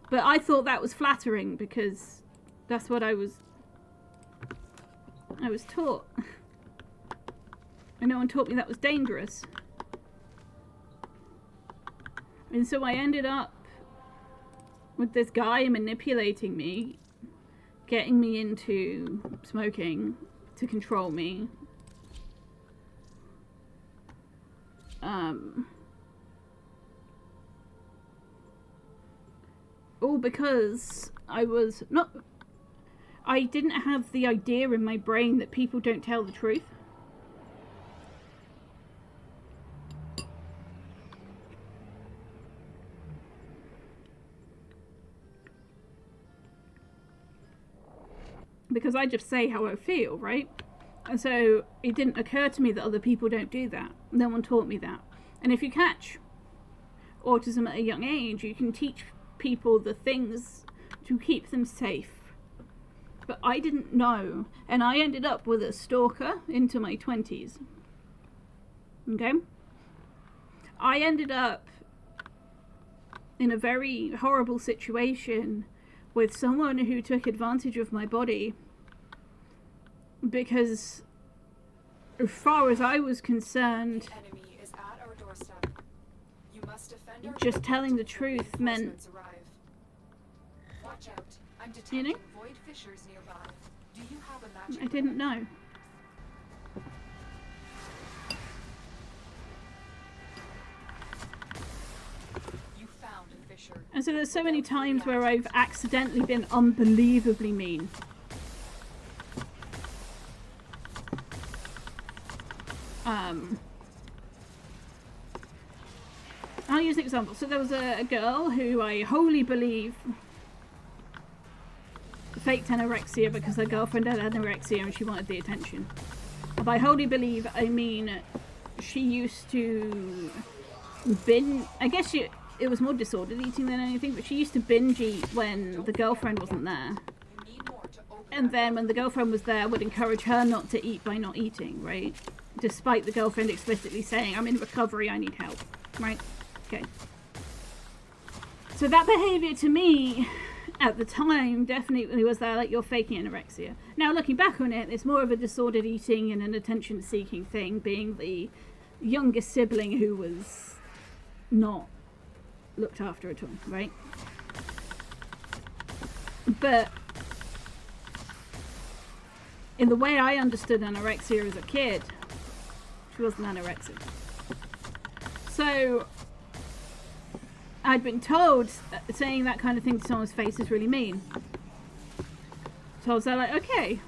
But I thought that was flattering because that's what I was taught. And no one taught me that was dangerous. And so I ended up with this guy manipulating me, getting me into smoking to control me. All because I didn't have the idea in my brain that people don't tell the truth. Because I just say how I feel, right? And so it didn't occur to me that other people don't do that. No one taught me that. And if you catch autism at a young age, you can teach people the things to keep them safe. But I didn't know, and I ended up with a stalker into my 20s. Okay? I ended up in a very horrible situation with someone who took advantage of my body because as far as I was concerned, The enemy is at our doorstep. You must defend our just telling the truth meant, reinforcements arrive. Watch out. I'm detecting you know, void fissures nearby. Do you have a magic I didn't know. You found a fissure. pressure. And so there's so many times where I've accidentally been unbelievably mean. I'll use an example. So there was a girl who I wholly believe faked anorexia because her girlfriend had anorexia and she wanted the attention. And by wholly believe, I mean she used to binge. I guess it was more disordered eating than anything, but she used to binge eat when the girlfriend wasn't there. You need more to open And then when the girlfriend was there, would encourage her not to eat by not eating, right? Despite the girlfriend explicitly saying, I'm in recovery, I need help, right? Okay. So that behavior to me, at the time, definitely was that, like, you're faking anorexia. Now, looking back on it, it's more of a disordered eating and an attention-seeking thing, being the youngest sibling who was not looked after at all, right? But in the way I understood anorexia as a kid, she wasn't anorexic. So I'd been told saying that kind of thing to someone's face is really mean. So I was like, okay,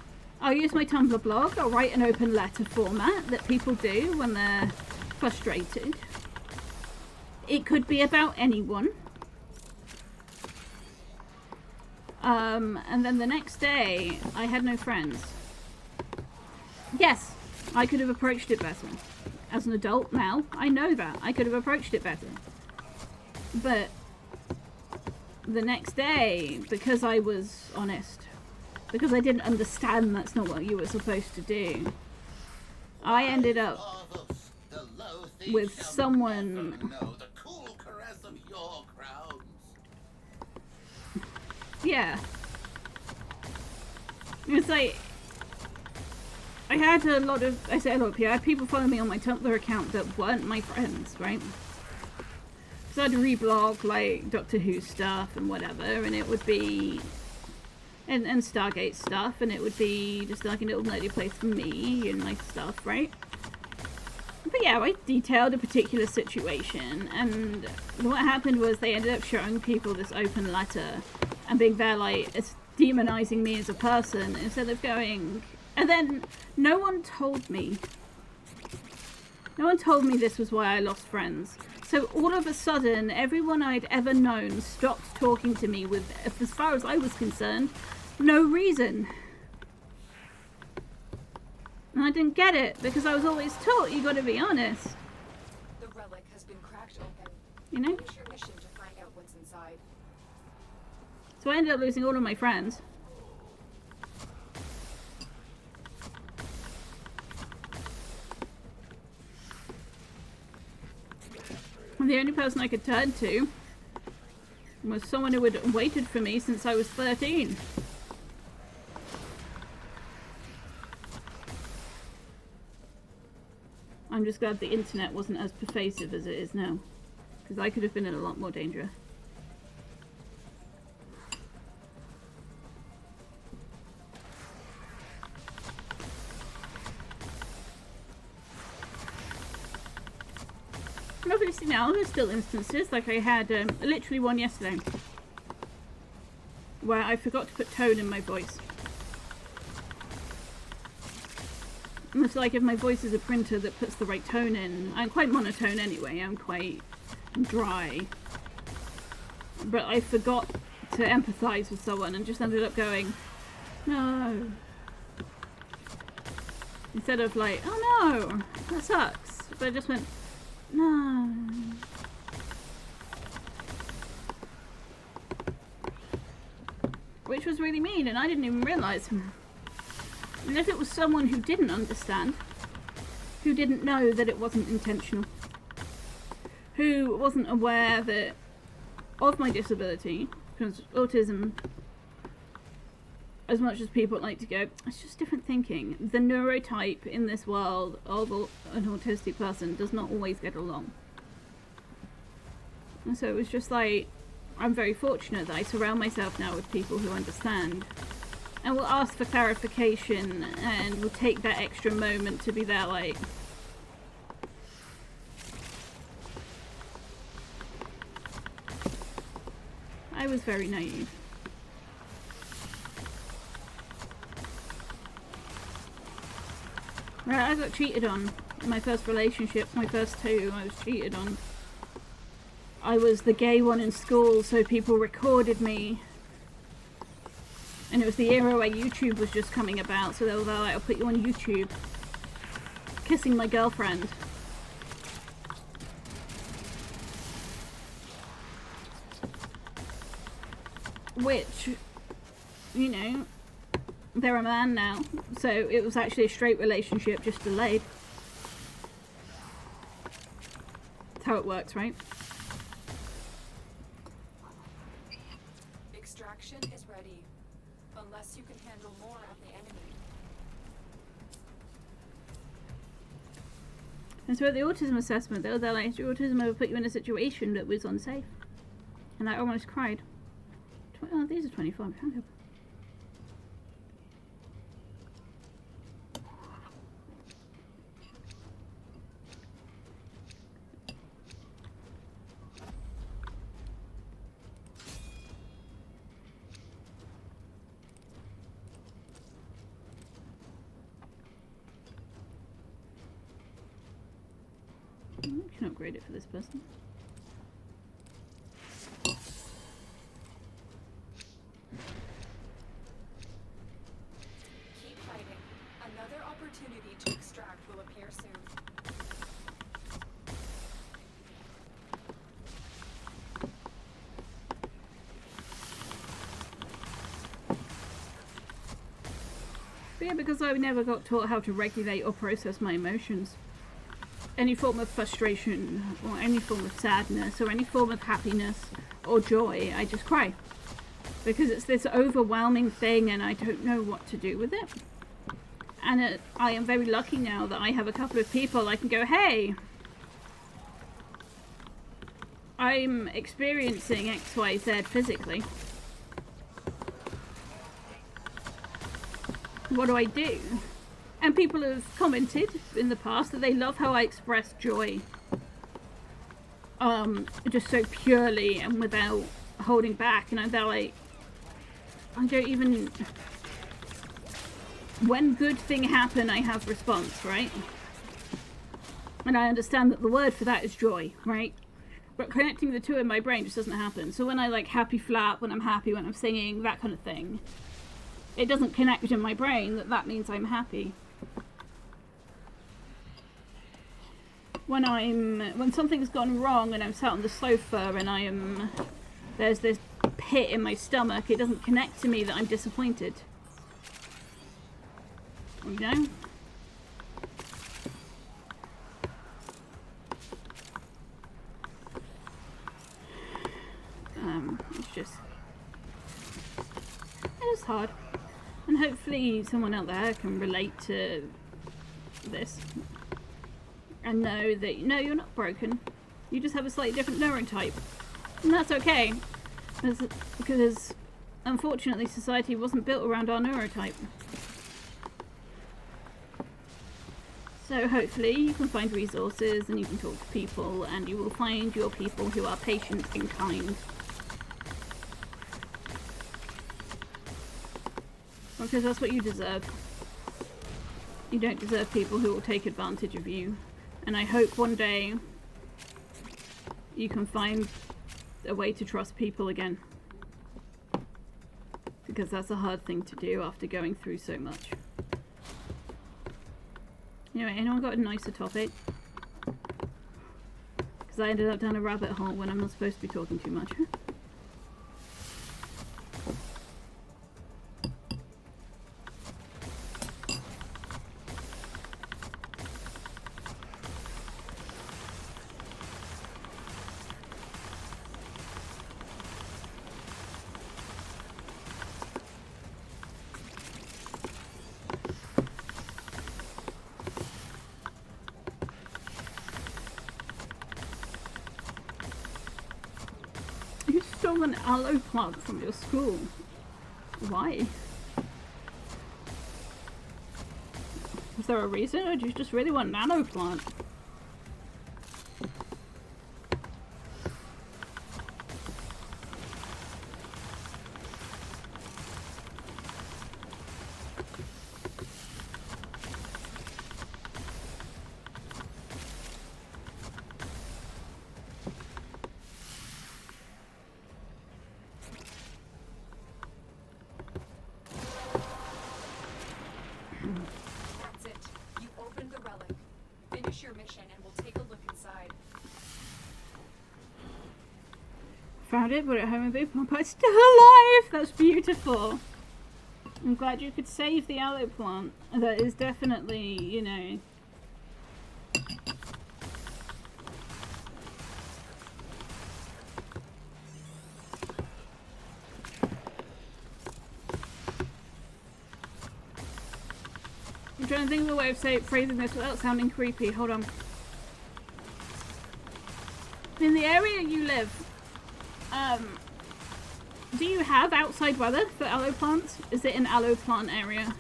I'll use my Tumblr blog, I'll write an open letter format that people do when they're frustrated. It could be about anyone. And then the next day, I had no friends. Yes, I could have approached it better. As an adult now, I know that. I could have approached it better. But the next day, because I was honest, because I didn't understand that's not what you were supposed to do, I ended up with someone. Yeah. It's like, I had a lot of, I say a lot of people, I had people follow me on my Tumblr account that weren't my friends, right? So I'd reblog, like, Doctor Who stuff and whatever, and it would be, and Stargate stuff, and it would be just like a little nerdy place for me and my stuff, right? But yeah, I detailed a particular situation, and what happened was they ended up showing people this open letter and being there, like, it's demonizing me as a person instead of going. And then no one told me this was why I lost friends. So all of a sudden, everyone I'd ever known stopped talking to me with, as far as I was concerned, no reason. And I didn't get it, because I was always taught you gotta be honest. The relic has been cracked open. You know? Use your mission to find out what's inside. So I ended up losing all of my friends. And the only person I could turn to was someone who had waited for me since I was 13. I'm just glad the internet wasn't as pervasive as it is now, because I could have been in a lot more danger. And obviously now there's still instances, like I had literally one yesterday, where I forgot to put tone in my voice. And it's like if my voice is a printer that puts the right tone in. I'm quite monotone anyway, I'm quite dry. But I forgot to empathize with someone and just ended up going, no. Instead of like, oh no, that sucks. But I just went, no. Which was really mean, and I didn't even realize. And if it was someone who didn't understand, who didn't know that it wasn't intentional, who wasn't aware that of my disability, because autism, as much as people like to go, it's just different thinking. The neurotype in this world of an autistic person does not always get along. And so it was just like, I'm very fortunate that I surround myself now with people who understand and will ask for clarification and will take that extra moment to be there like, I was very naive. Right, I got cheated on. My first relationship, my first two, I was cheated on. I was the gay one in school, so people recorded me. And it was the era where YouTube was just coming about, so they were like, I'll put you on YouTube. Kissing my girlfriend. Which, you know, they're a man now, so it was actually a straight relationship, just delayed. That's how it works, right? Extraction is ready. Unless you can handle more of the enemy. And so at the autism assessment, they're like, has your autism ever put you in a situation that was unsafe? And I almost cried. Oh, these are 25. Hang up. I can upgrade it for this person. Keep fighting. Another opportunity to extract will appear soon. But yeah, because I never got taught how to regulate or process my emotions. Any form of frustration, or any form of sadness, or any form of happiness or joy, I just cry. Because it's this overwhelming thing and I don't know what to do with it. And I am very lucky now that I have a couple of people I can go, hey, I'm experiencing XYZ physically. What do I do? And people have commented in the past that they love how I express joy. Just so purely and without holding back. And they're like, I don't even... When good thing happen, I have response, right? And I understand that the word for that is joy, right? But connecting the two in my brain just doesn't happen. So when I like happy flap, when I'm happy, when I'm singing, that kind of thing, it doesn't connect in my brain that means I'm happy. When something's gone wrong and I'm sat on the sofa and there's this pit in my stomach, it doesn't connect to me that I'm disappointed. You know? It's hard. And hopefully someone out there can relate to this. And know that, no, you're not broken. You just have a slightly different neurotype. And that's okay. Because unfortunately society wasn't built around our neurotype. So hopefully you can find resources and you can talk to people and you will find your people who are patient and kind. Because that's what you deserve. You don't deserve people who will take advantage of you. And I hope one day you can find a way to trust people again. Because that's a hard thing to do after going through so much. Anyway, anyone got a nicer topic? Because I ended up down a rabbit hole when I'm not supposed to be talking too much. An aloe plant from your school. Why? Was there a reason, or do you just really want an aloe plant? Found it, but at home and big but it's still alive! That's beautiful. I'm glad you could save the aloe plant. That is definitely, you know. I'm trying to think of a way of phrasing this without sounding creepy. Hold on. In the area you live, do you have outside weather for aloe plants? Is it an aloe plant area?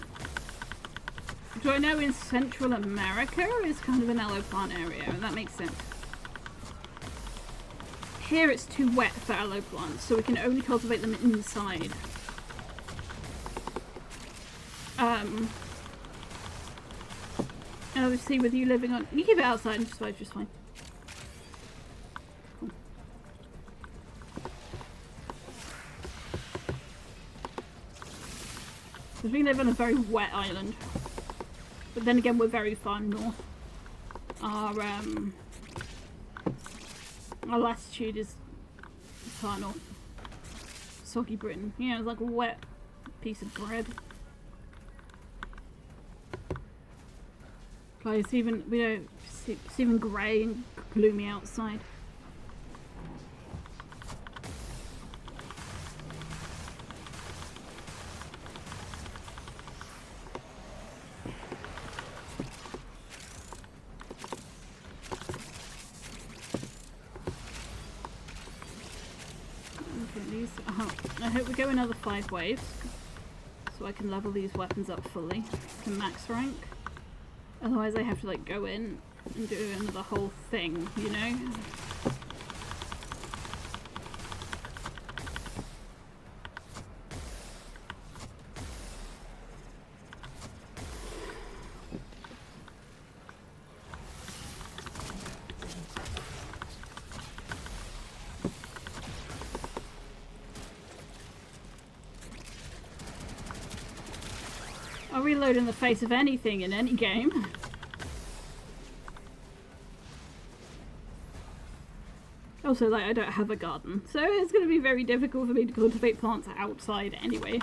Do I know in Central America is kind of an aloe plant area, and that makes sense. Here it's too wet for aloe plants, so we can only cultivate them inside. And obviously with you living on, you keep it outside and just fine. Cool. Because we live on a very wet island. But then again, we're very far north. Our latitude is far north. Soggy Britain. Yeah, it's like a wet piece of bread. Like it's even, it's even grey and gloomy outside. I hope we go another 5 waves, so I can level these weapons up fully to max rank. Otherwise I have to like go in and do another whole thing, you know? I'll reload in the face of anything in any game. Also, like, I don't have a garden, so it's going to be very difficult for me to cultivate plants outside anyway.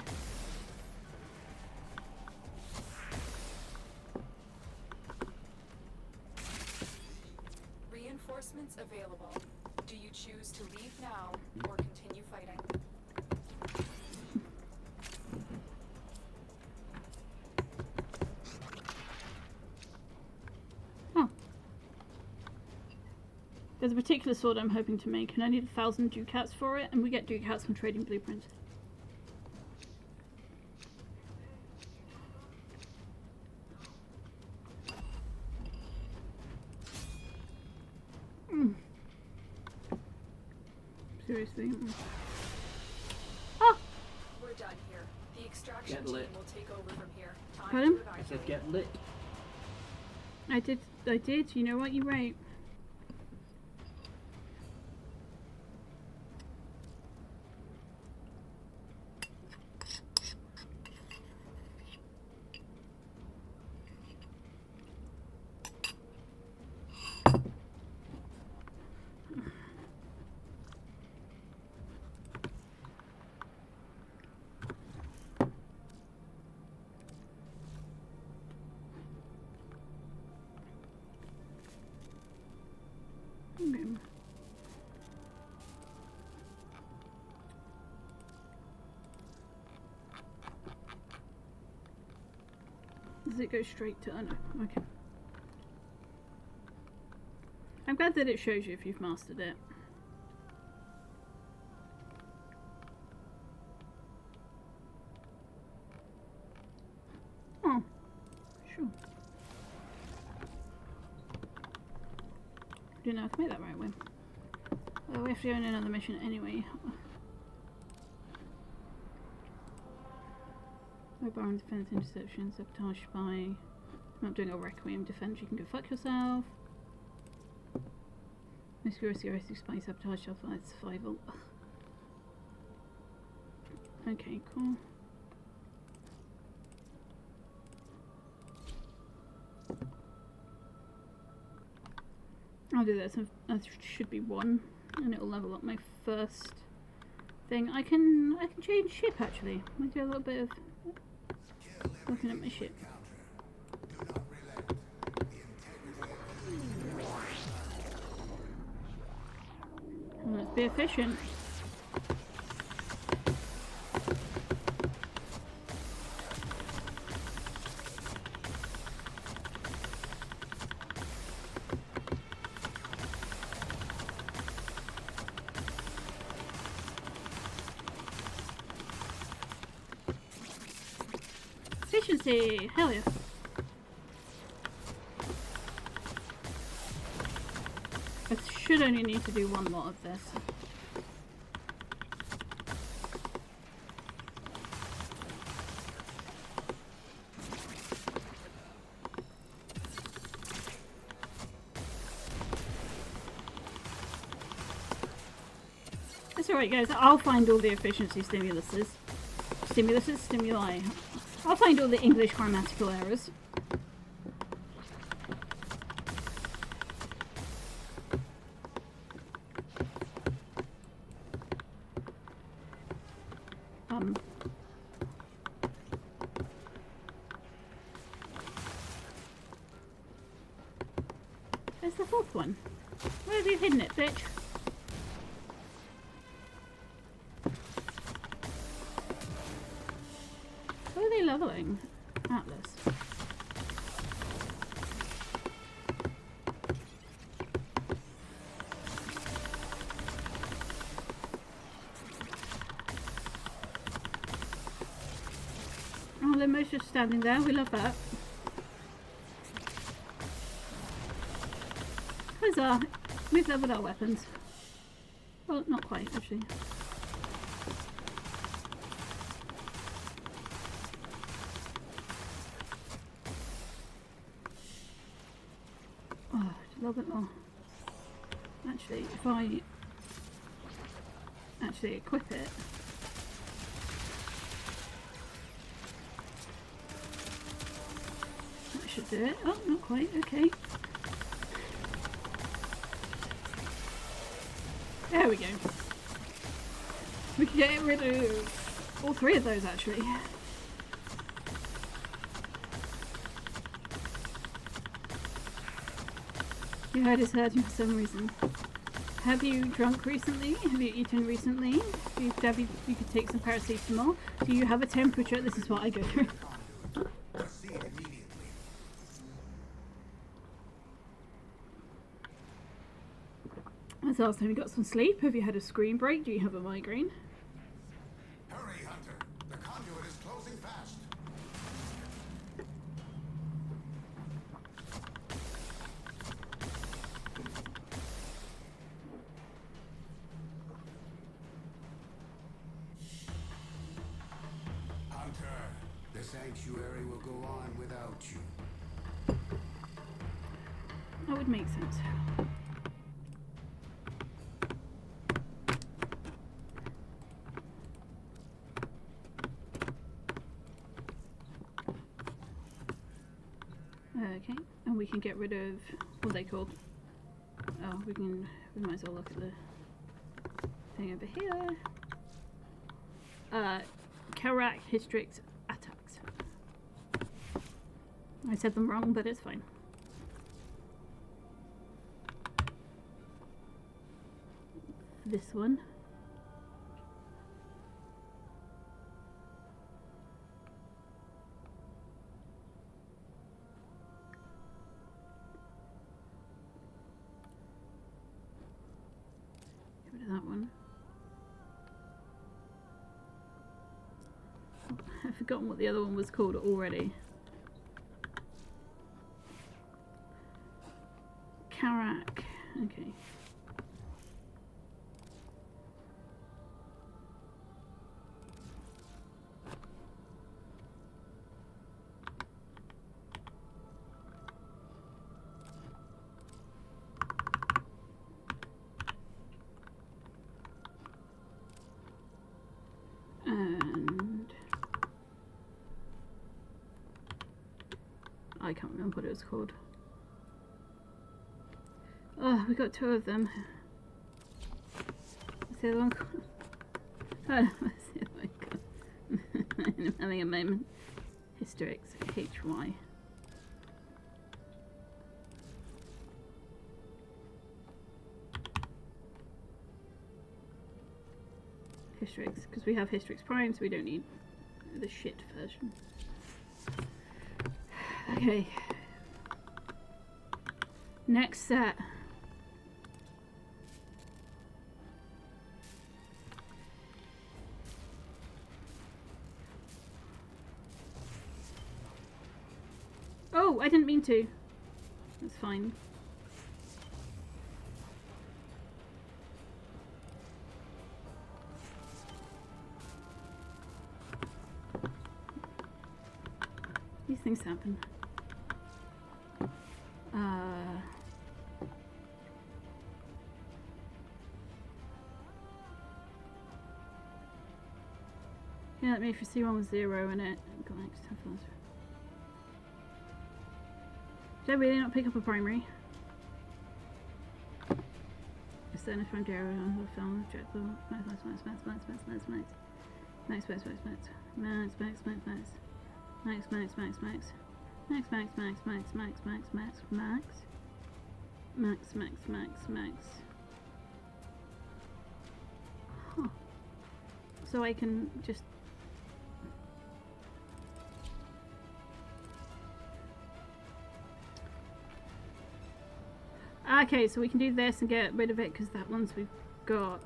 Reinforcements available. Do you choose to leave now or continue fighting? Oh. There's a particular sword I'm hoping to make, and I need 1,000 ducats for it, and we get ducats from trading blueprints. Seriously. Ah! We're done here. The extraction team will take over from here. Time Pardon? to evacuate. I said get lit. I did, you know what, you're right. Okay. Does it go straight to... Oh no, okay. I'm glad that it shows you if you've mastered it. Oh, sure. Didn't know I could make that right way. Well, we have to go on another mission anyway. Mobile and defense interception, sabotage spy. Not doing a requiem defense, you can go fuck yourself. Conspiracy, arresting spy, sabotage, self-life, survival. Okay, cool. I'll do that. So that should be 1, and it'll level up my first thing. I can change ship actually. I do a little bit of looking at my ship. Let's be efficient. Efficiency! Hell yeah. I should only need to do one lot of this. It's alright guys, I'll find all the efficiency stimuli. I'll find all the English grammatical errors. There's the fourth one. Where have you hidden it, bitch? Where are they leveling? Atlas. Oh, they're most just standing there. We love that. Huzzah! We've leveled our weapons. Well, not quite, actually. Oh, just a little bit more. Actually, if I actually equip it. That should do it. Oh, not quite. Okay. There we go. We can get rid of all three of those actually. Your head is hurting for some reason. Have you drunk recently? Have you eaten recently? You could take some paracetamol. Do you have a temperature? This is what I go through. When's the last time you got some sleep? Have you had a screen break? Do you have a migraine? Hurry, Hunter. The conduit is closing fast. Hunter, the sanctuary will go on without you. That would make sense. Okay, and we can get rid of what are they called? Oh, we might as well look at the thing over here. Karak District attacks. I said them wrong, but it's fine. This one. Get rid of that one. I've forgotten what the other one was called already. Karak. Okay. And I can't remember what it was called. Oh, we got two of them. What's the other one called? Oh, my God. I'm having a moment. Hysterix, HY. Hysterix, because we have Hysterix Prime, so we don't need the shit version. Okay. Next set. Oh, I didn't mean to. That's fine. These things happen. Yeah, let me if you see one with 0 in it. Got next to have Did I really not pick up a primary? Stannis from Jerry on the film, Dreadful, Max. Huh. So I can just okay, so we can do this and get rid of it because that one's we've got.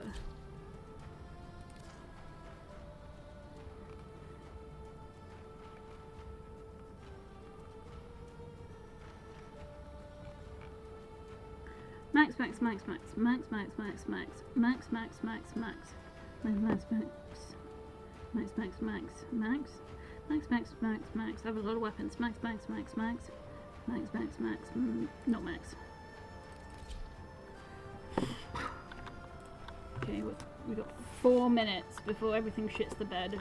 Max. I have a lot of weapons. Max. Not max. Okay, we got 4 minutes before everything shits the bed.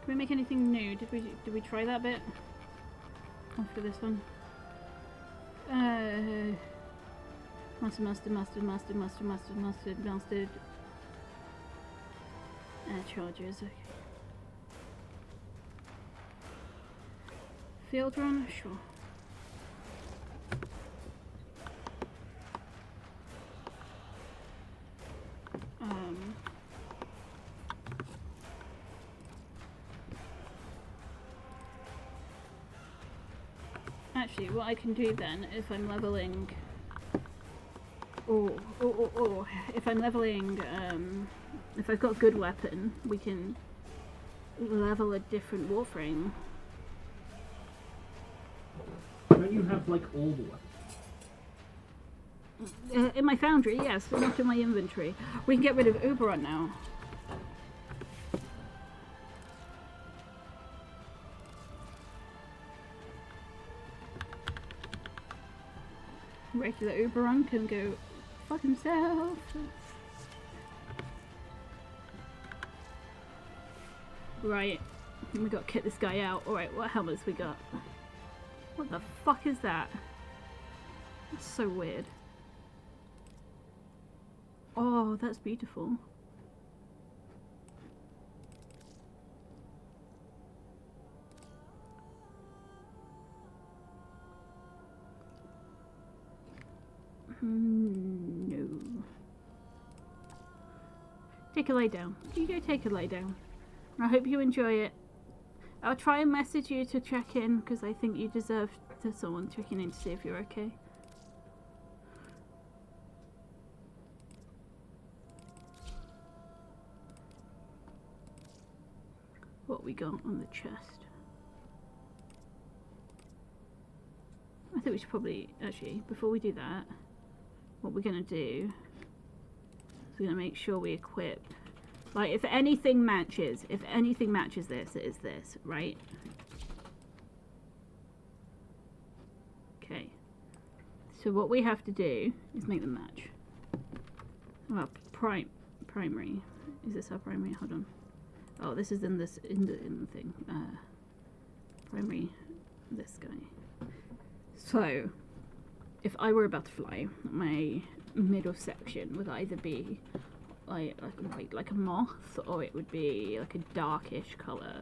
Can we make anything new? Did we try that bit? After this one. Mustard. Air charges, okay. Field run, sure. Actually, what I can do then, if I'm leveling, if I'm leveling, if I've got a good weapon, we can level a different Warframe. Don't you have like all the weapons? In my foundry, yes, but not in my inventory. We can get rid of Uberon now. Regular Uberon can go fuck himself. Right, we got to kit this guy out. Alright, what helmets we got? What the fuck is that? That's so weird. Oh, that's beautiful. No. Take a lay down. You go take a lay down. I hope you enjoy it. I'll try and message you to check in because I think you deserve to someone checking in to see if you're okay. What we got on the chest? I think we should probably, actually, before we do that, what we're going to do is we're going to make sure we equip, like if anything matches this, it is this, right? Okay. So what we have to do is make them match. Well, primary. Is this our primary? Hold on. Oh, this is in this in the thing. Primary, this guy. So, if I were a butterfly, my middle section would either be like a moth, or it would be like a darkish colour.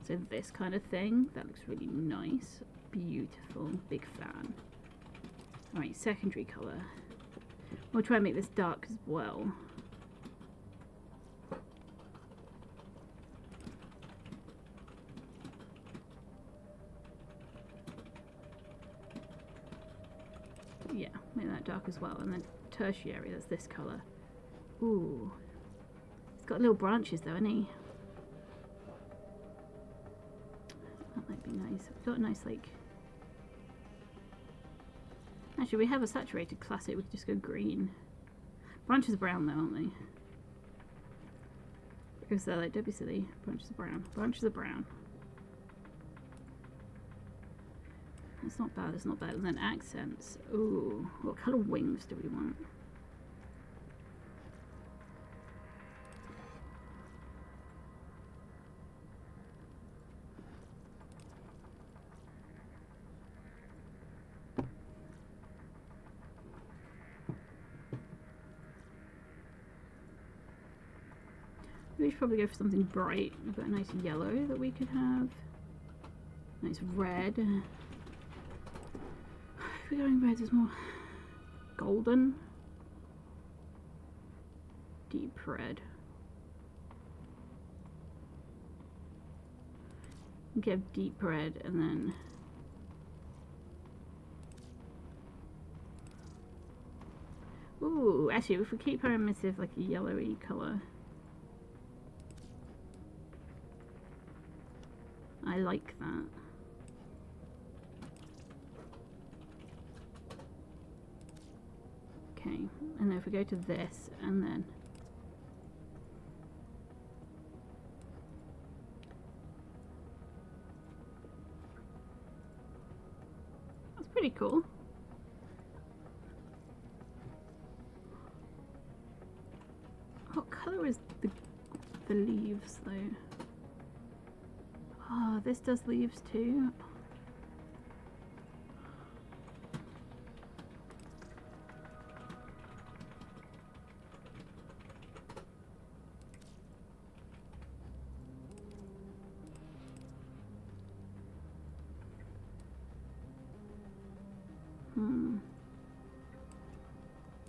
So this kind of thing, that looks really nice, beautiful, big fan. Alright, secondary colour. We'll try and make this dark as well. Yeah, make that dark as well. And then tertiary, that's this colour. Ooh. He's got little branches though, hasn't he? That might be nice. We've got a nice, like... Actually, we have a saturated classic. We could just go green. Branches are brown though, aren't they? Because they're like, don't be silly. Branches are brown. Branches are brown. It's not bad, it's not bad. And then accents. Ooh, what colour wings do we want? We should probably go for something bright. We've got a nice yellow that we could have. Nice red. If we're going red, there's more golden. Deep red. Give deep red and then ooh, actually if we keep our emissive like a yellowy colour. I like that. Okay, and then if we go to this and then that's pretty cool. What colour is the leaves though? Oh, this does leaves too.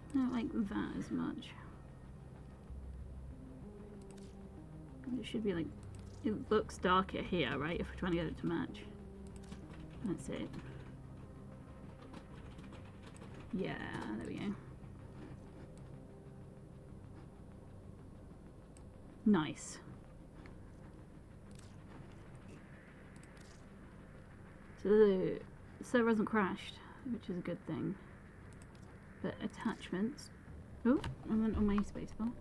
I don't like that as much. It should be like, it looks darker here, right? If we're trying to get it to match. That's it. Yeah, there we go. Nice. So the server hasn't crashed, which is a good thing. But attachments. Oh, I went on my spacebar.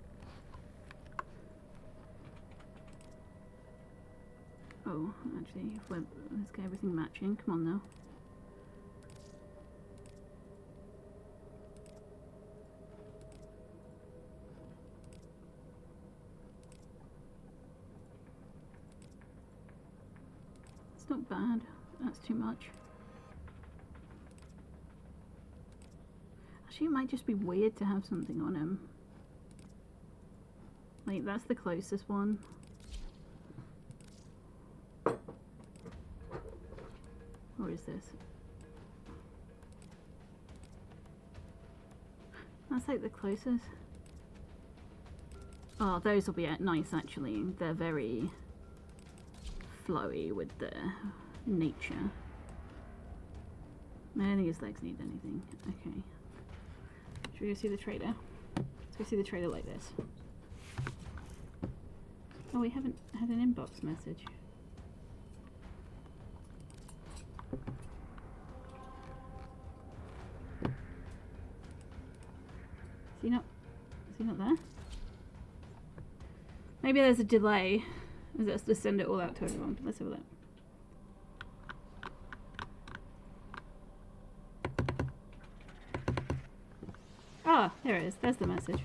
Oh, actually, if let's get everything matching. Come on now. It's not bad. That's too much. Actually, it might just be weird to have something on him. Like, that's the closest one. Or is this? That's like the closest. Oh, those will be nice actually. They're very flowy with the nature. I don't think his legs need anything. Okay. Should we go see the trader? Let's go see the trader like this. Oh, we haven't had an inbox message. Is he not there? Maybe there's a delay. Let's just send it all out to everyone. Let's have a look. Ah, there it is. There's the message.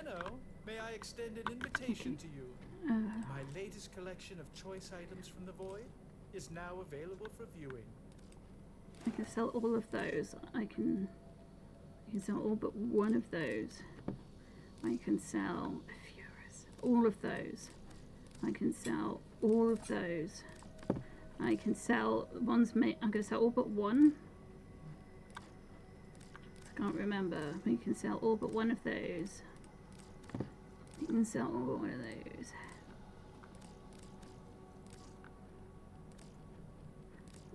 Tenno, may I extend an invitation to you? My latest collection of choice items from the void is now available for viewing. I can sell all of those. I can sell all but one of those. I can sell all of those. I can sell all of those. I can sell one's made. I'm going to sell all but one. I can't remember. We can sell all but one of those. You can sell all but one of those.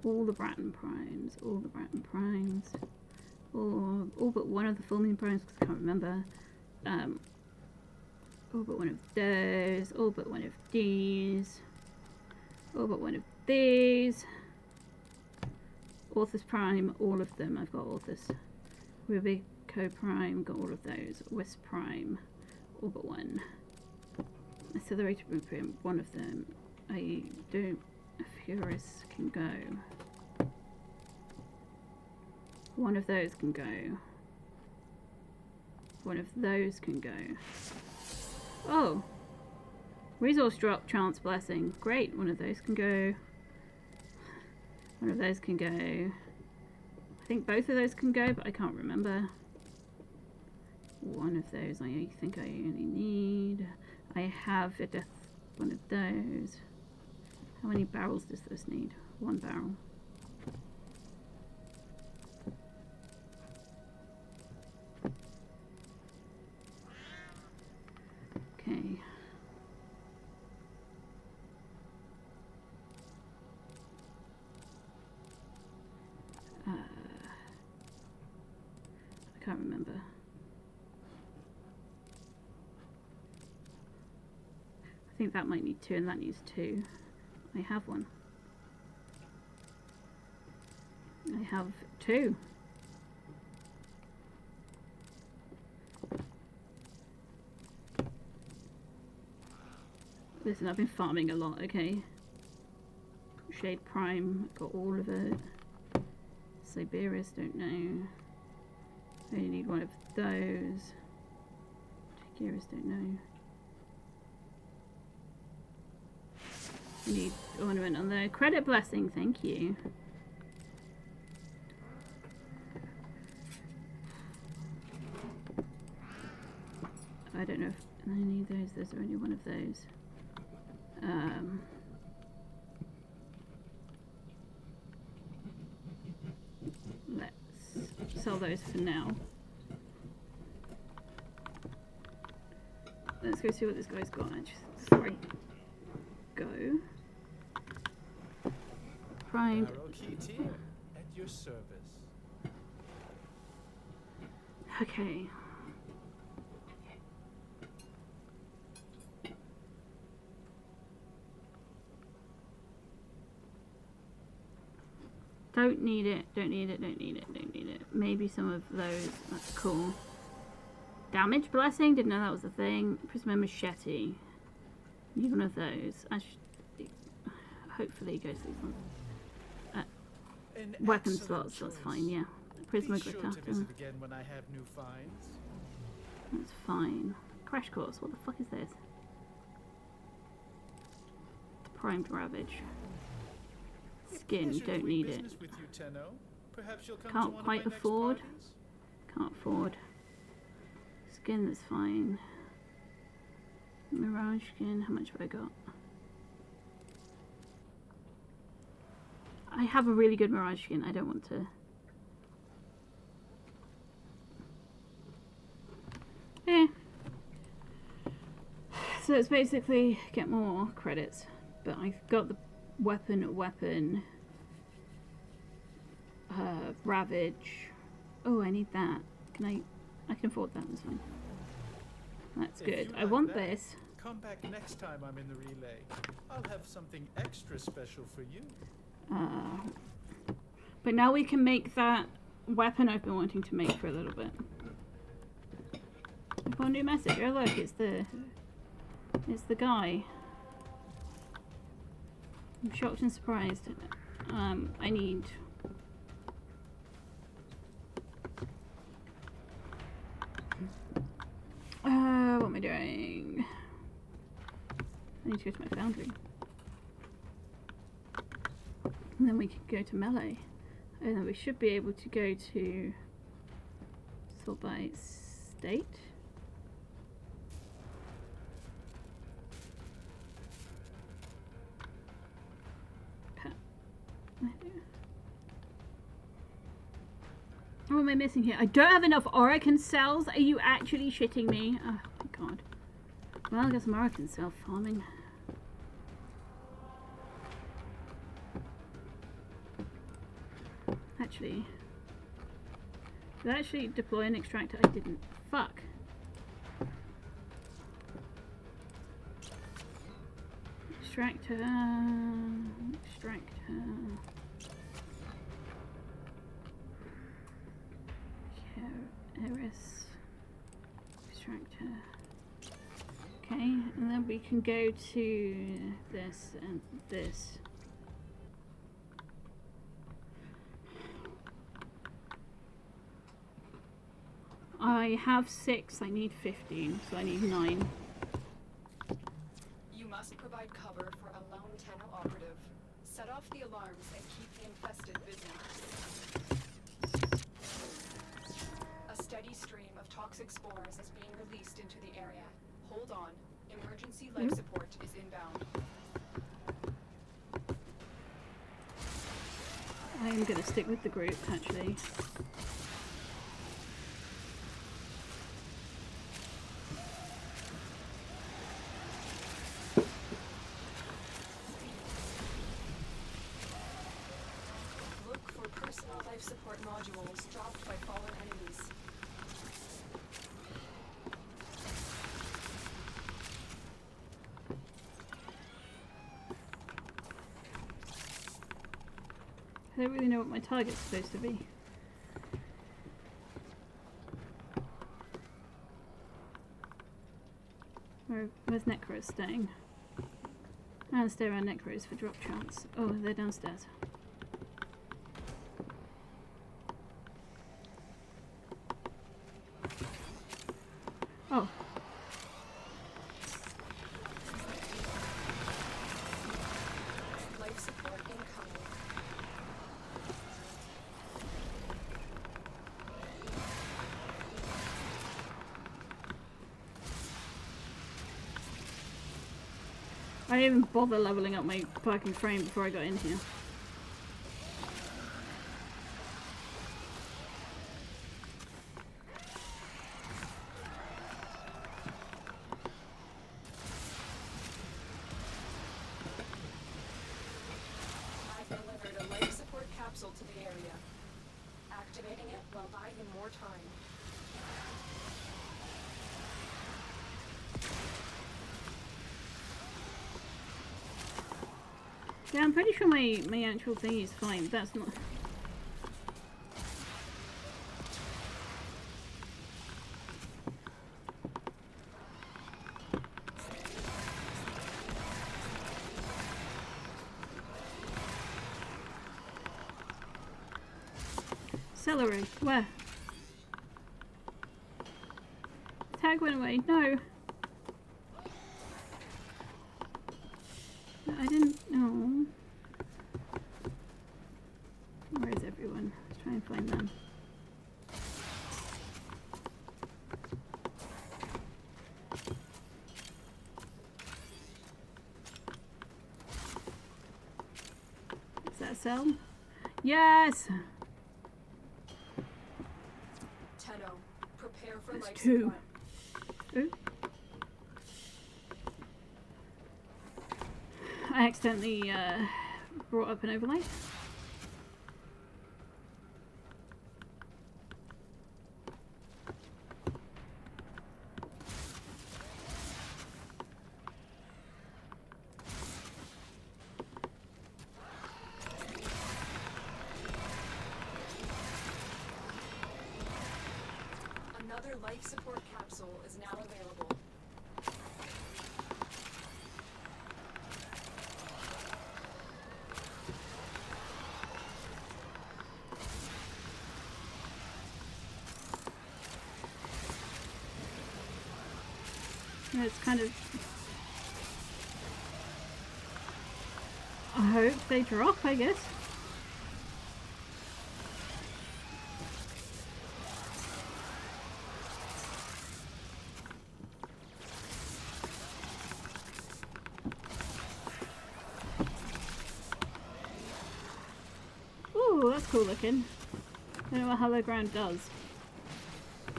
All the Bratton Primes. All the Bratton Primes. All but one of the Fulmian Primes because I can't remember. All but one of those. All but one of these. All but one of these. Author's Prime, all of them. I've got Author's. Rubico Prime, got all of those. Wisp Prime, all but one. Accelerated Blueprint, one of them. I don't. Furus can go. One of those can go. One of those can go. Oh! Resource drop, chance blessing. Great, one of those can go. One of those can go. I think both of those can go, but I can't remember. One of those I think I only need. I have a death, one of those. How many barrels does this need? One barrel. Okay. I can't remember. I think that might need two and that needs two. I have one. I have two. Listen, I've been farming a lot, okay? Shade Prime, got all of it. Siberius, don't know. I only need one of those. Tigeris, don't know. I need ornament on there. Credit blessing, thank you. I don't know if I need those. There's only one of those. Let's sell those for now. Let's go see what this guy's got. Sorry. Go. Primed. At your service. Okay. Don't need it, don't need it, don't need it, don't need it. Maybe some of those, that's cool. Damage blessing, didn't know that was a thing. Prisma machete. Need one of those. Hopefully go to these ones. Weapon slots, that's fine, yeah. Prisma Be sure to visit again when I have new finds. That's fine. Crash course, what the fuck is this? Primed Ravage. Skin, don't need it. With you, Tenno. Perhaps you'll come Can't to one quite of my next afford. parties? Can't afford. Skin, that's fine. Mirage skin, how much have I got? I have a really good Mirage skin, I don't want to. Eh. So it's basically get more credits, but I've got the weapon, Ravage. Oh, I need that. I can afford that, that's fine. That's good. I want this. Come back next time I'm in the relay. I'll have something extra special for you. But now we can make that weapon I've been wanting to make for a little bit. I've got a new message. Oh look, it's the guy. I'm shocked and surprised. I need... what am I doing? I need to go to my foundry. And then we can go to melee. And then we should be able to go to sort by state. What am I missing here? I don't have enough Oracan cells. Are you actually shitting me? Oh my god. Well, I guess I'm Oracan cell farming. Actually, did I actually deploy an extractor? I didn't. Fuck. Extractor. Eris. Extractor. Okay, and then we can go to this and this. I have 6, I need 15, so I need 9. You must provide cover for a lone Tenno operative. Set off the alarms and keep the infested busy. A steady stream of toxic spores is being released into the area. Hold on. Emergency life support is inbound. I am going to stick with the group, actually. Look for personal life support modules dropped by fallen enemies. I don't really know what my target's supposed to be. Where's Necros staying? I'm gonna stay around Necros for drop chance. Oh, they're downstairs. Oh. Life support incoming. I didn't even bother leveling up my parking frame before I got in here. I've delivered a life support capsule to the area. Activating it will buy him more time. Yeah, I'm pretty sure my actual thing is fine. That's not... Celery. Where? Tag went away. No. I didn't know. Where is everyone? Let's try and find them. Is that a cell? Yes! Tenno, prepare for That's life 2. support. Ooh. I accidentally brought up an overlay. Another life support capsule is now available. It's kind of... I hope they drop, I guess. Ooh, that's cool looking. I don't know what hollow ground does.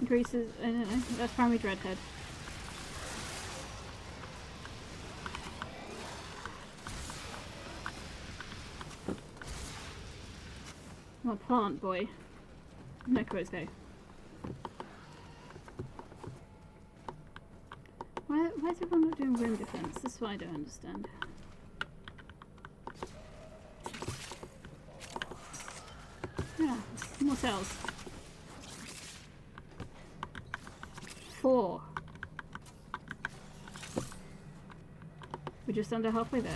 Increases, I don't know, that's primary dreadhead. Oh, plant boy. Necros go. Why is everyone not doing room defense? This is what I don't understand. Yeah, more cells. 4. We're just under halfway there.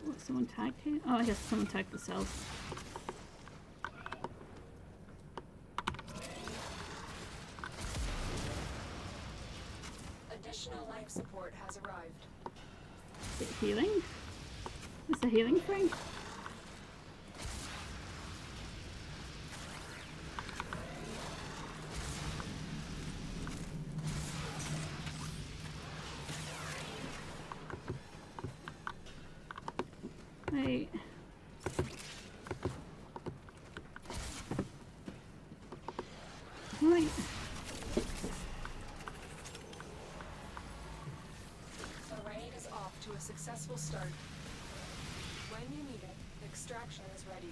What, someone tagged here? Oh, I guess someone tagged the cells. Additional life support has arrived. Is it healing? Is the healing thing? Wait. Right. The raid is off to a successful start. When you need it, extraction is ready.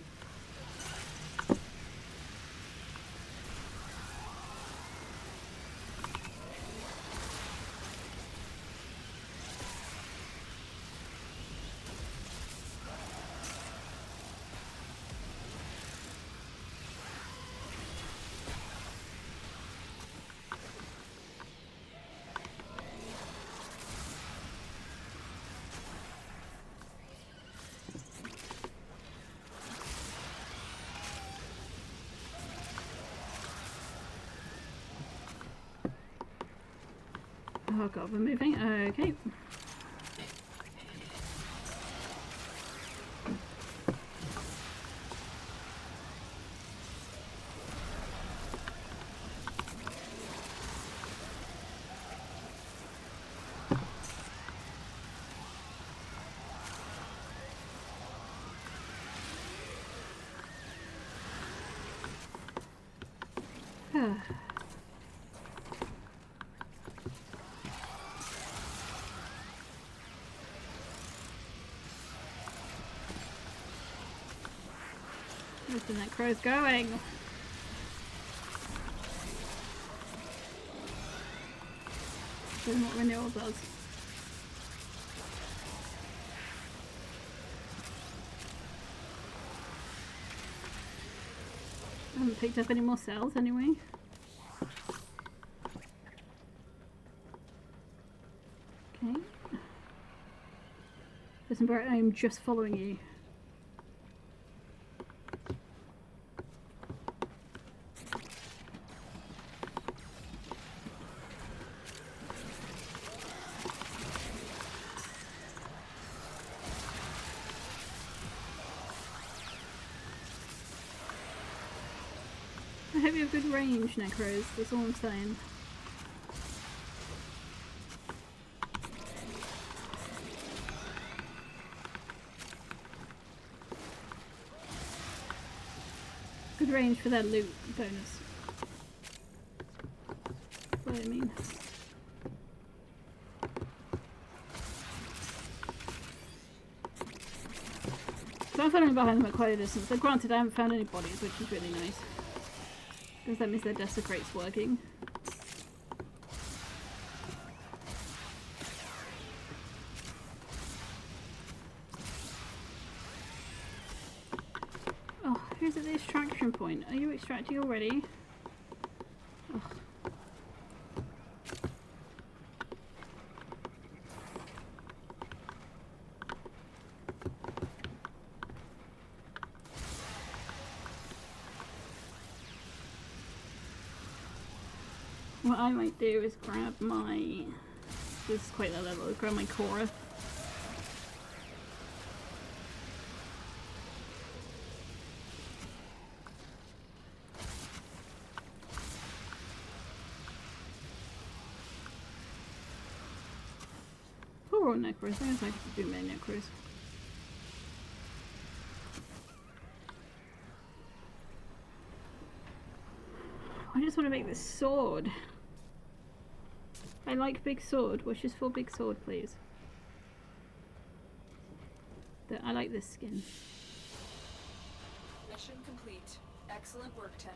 Oh god, we're moving. Okay. Where's the necro's going? Doing what renewal does. I haven't picked up any more cells anyway. Okay. Listen, Barrett, I am just following you. I hope you have good range, Necros, that's all I'm saying. Good range for that loot bonus. That's what I mean. So I'm following behind them at quite a distance. But granted, I haven't found any bodies, which is really nice. Because that means their desecrate's working. Oh, who's at the extraction point? Are you extracting already? Oh. What I might do is grab my... This is quite low level. Grab my Cora. Or necros. I guess I could do my necros. I just want to make this sword. I like big sword. Wishes for big sword, please. I like this skin. Mission complete. Excellent work, Tenno.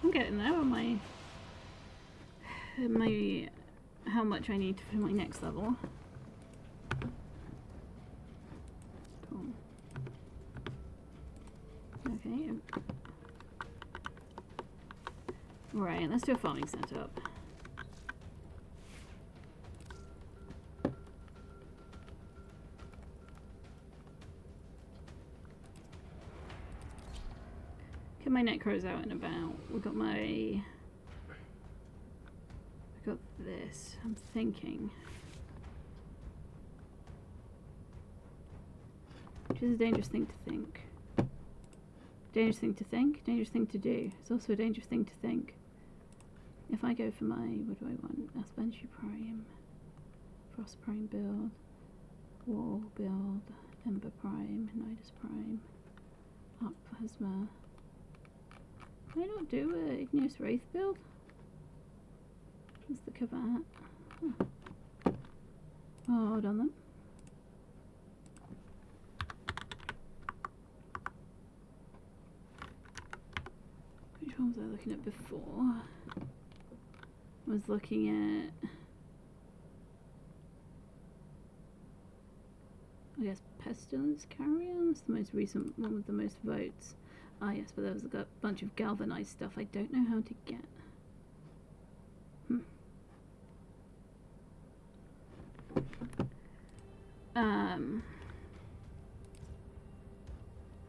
I'm getting there on my how much I need for my next level. Cool. Okay. Right, let's do a farming setup. Get my necros out and about. We got this. I'm thinking. Which is a dangerous thing to think. Dangerous thing to think, dangerous thing to do. It's also a dangerous thing to think. If I go for my, what do I want? Aspensia Prime, Frost Prime build, Wall build, Ember Prime, Nidus Prime, Arc Plasma. Can I not do a Igneous Wraith build? What's the cover at? Huh. Oh, hold on then. Which one was I looking at before? I was looking at, I guess, Pestilence Carrier. That's the most recent one with the most votes. Ah yes, but there was a bunch of galvanized stuff I don't know how to get.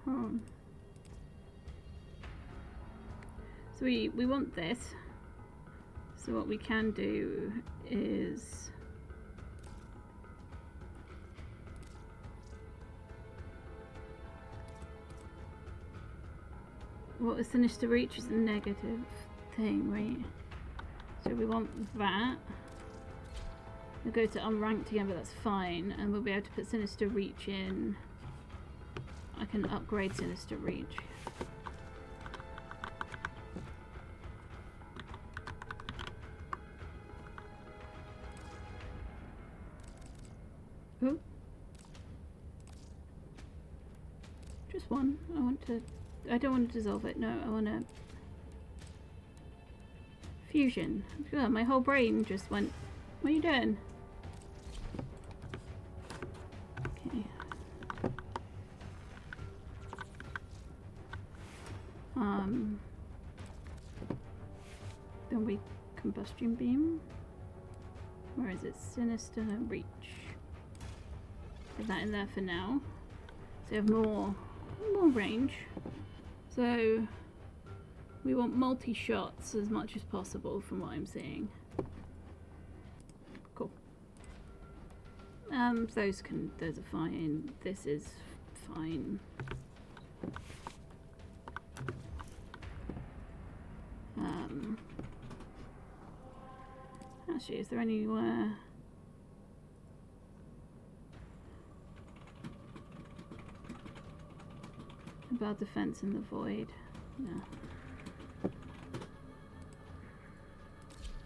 Hold on. So we want this. So what we can do is what a Sinister Reach is a negative thing, right? So we want that. We'll go to unranked again, but that's fine, and we'll be able to put Sinister Reach in. I can upgrade Sinister Reach. Ooh. Just one. I don't want to dissolve it, no, I want to fusion. Yeah, my whole brain just went, what are you doing? Okay. Then we combustion beam. Where is it? Sinister Reach. Put that in there for now. So you have more range. So we want multi-shots as much as possible from what I'm seeing. Cool. Those are fine. This is fine. Actually, is there anywhere? About defense in the void? No.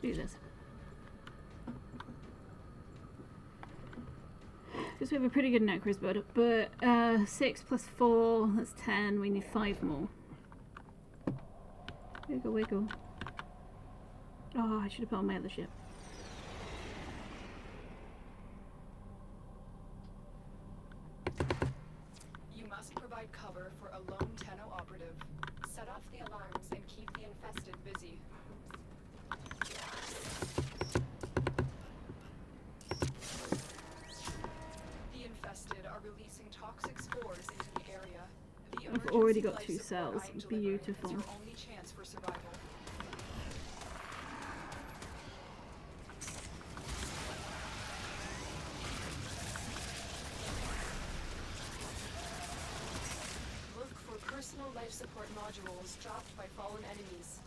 Do this. Because we have a pretty good necros build, but 6 plus 4, that's 10. We need 5 more. Wiggle, wiggle. Oh, I should have put on my other ship. You must provide cover for a lone Tenno operative. Set off the alarms and keep the infested busy. The infested are releasing toxic spores into the area. The I've already emergency got life 2 support cells. I'm delivering Beautiful. is your only chance for survival. life support modules dropped by fallen enemies.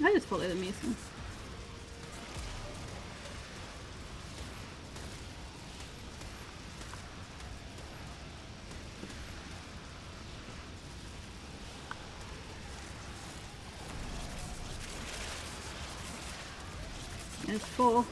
I just follow the Mason. There's 4.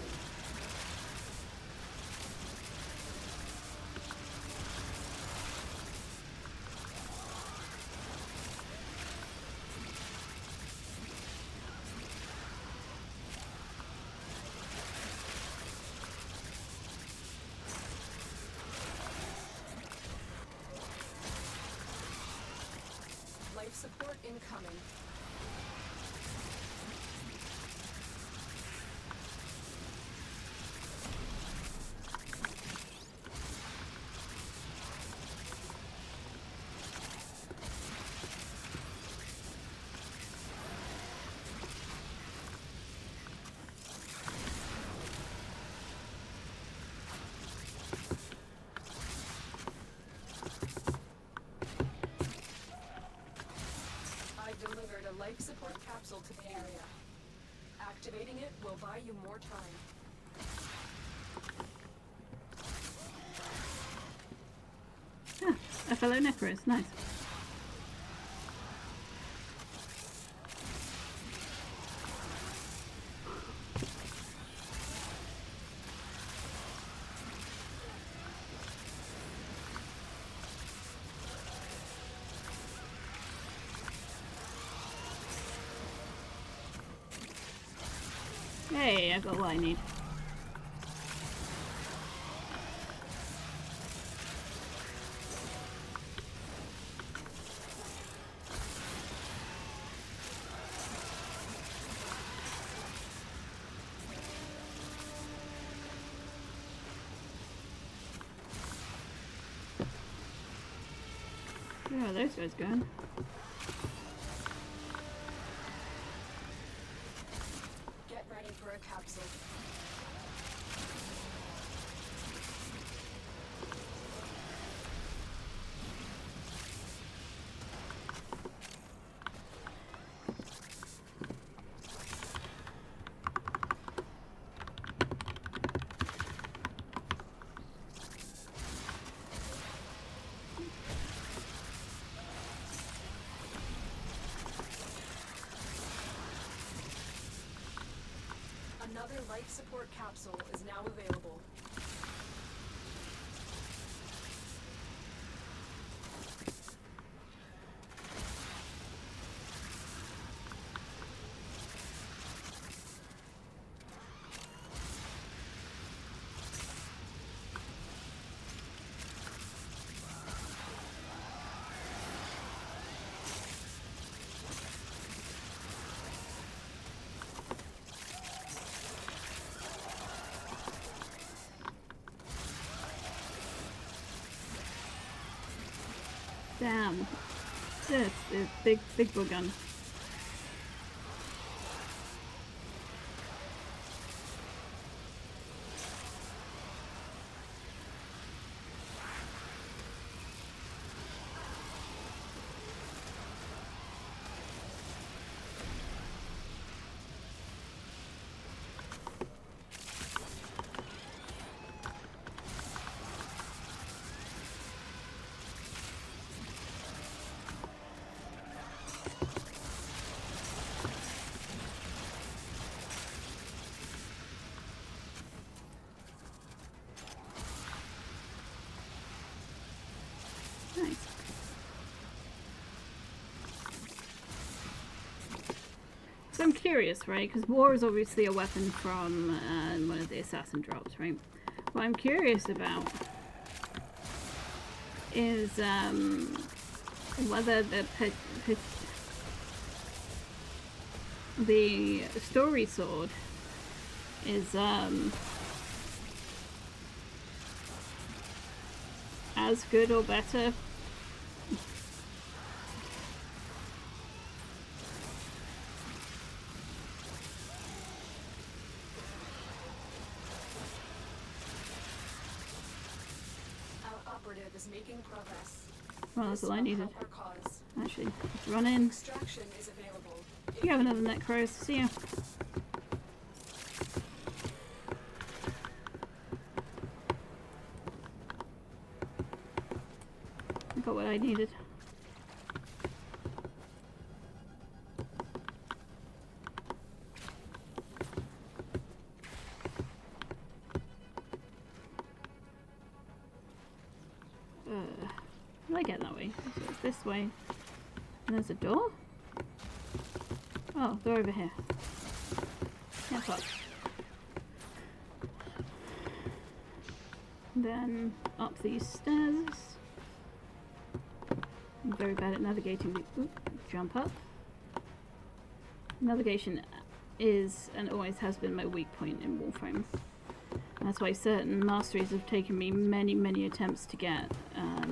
Life support incoming. Delivered a life support capsule to the area. Activating it will buy you more time. Ah, a fellow Necros, nice. Hey, I got what I need. Where are those guys going? Get ready for a capsule. Another life support capsule is now available. Damn. This is big bow gun. Nice. So I'm curious, right? Because war is obviously a weapon from one of the assassin drops, right? What I'm curious about is whether the story sword is as good or better. Our operative is making progress. Well, that's all I needed. Our cause. Actually, let's run in. Extraction is available. You have another necros. See ya. I got what I needed. How do I get that way? So it's this way. And there's a door? Oh, they're over here. Yeah, fuck. Then up these stairs. I'm very bad at navigating the... Oop, jump up. Navigation is and always has been my weak point in Warframe. And that's why certain masteries have taken me many attempts to get.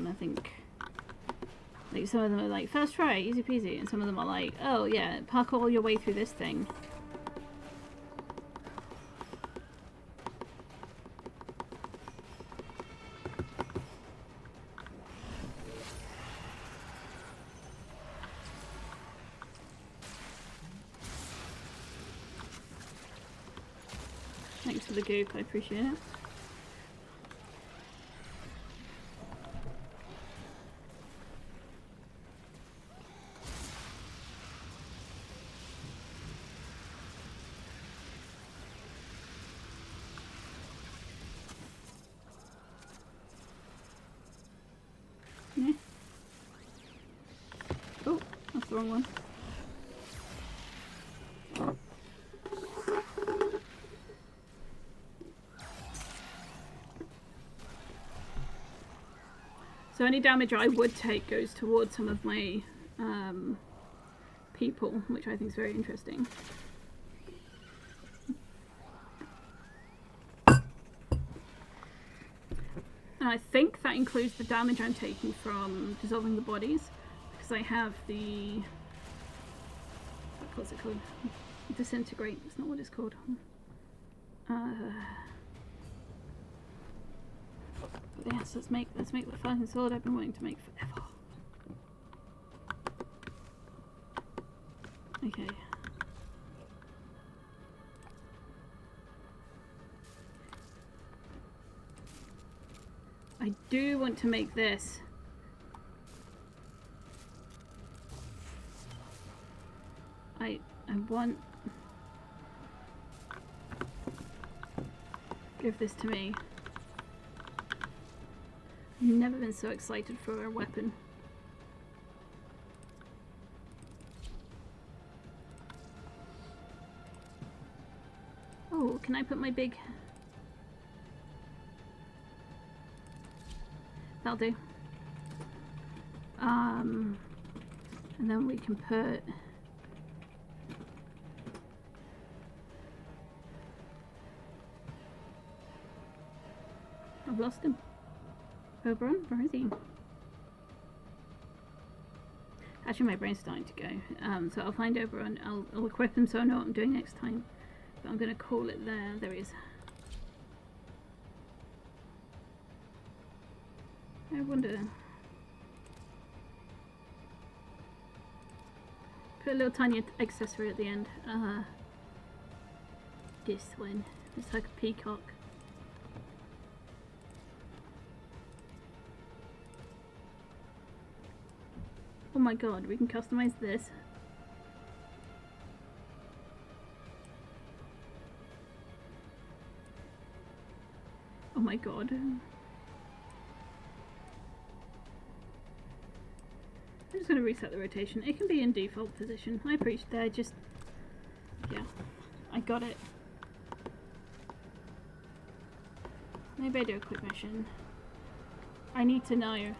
I think... Like, some of them are like, first try, easy peasy, and some of them are like, oh yeah, parkour your way through this thing. Thanks for the goop, I appreciate it. Yeah. Oh, that's the wrong one. So any damage I would take goes towards some of my people, which I think is very interesting. And I think that includes the damage I'm taking from dissolving the bodies, because I have the... What's it called? Disintegrate. It's not what it's called. Yes, let's make the fucking sword I've been wanting to make forever. Okay. I do want to make this. I want... Give this to me. I've never been so excited for a weapon. Oh, can I put my big... That'll do. And then we can put... I've lost him. Oberon, where is he? Actually, my brain's starting to go. So I'll find Oberon. I'll equip him so I know what I'm doing next time. But I'm going to call it there. There he is. I wonder... Put a little tiny accessory at the end. This one. It's like a peacock. Oh my god, we can customize this. Oh my god. I'm just going to reset the rotation. It can be in default position. I appreciate that. Just... Yeah. I got it. Maybe I do a quick mission. I need to know...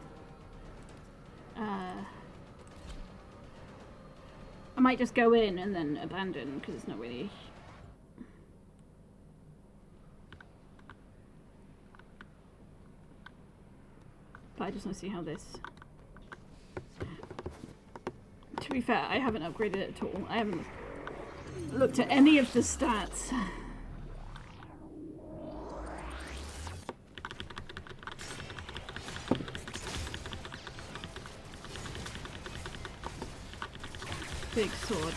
I might just go in and then abandon because it's not really... But I just want to see how this... To be fair, I haven't upgraded it at all. I haven't looked at any of the stats. Big sword.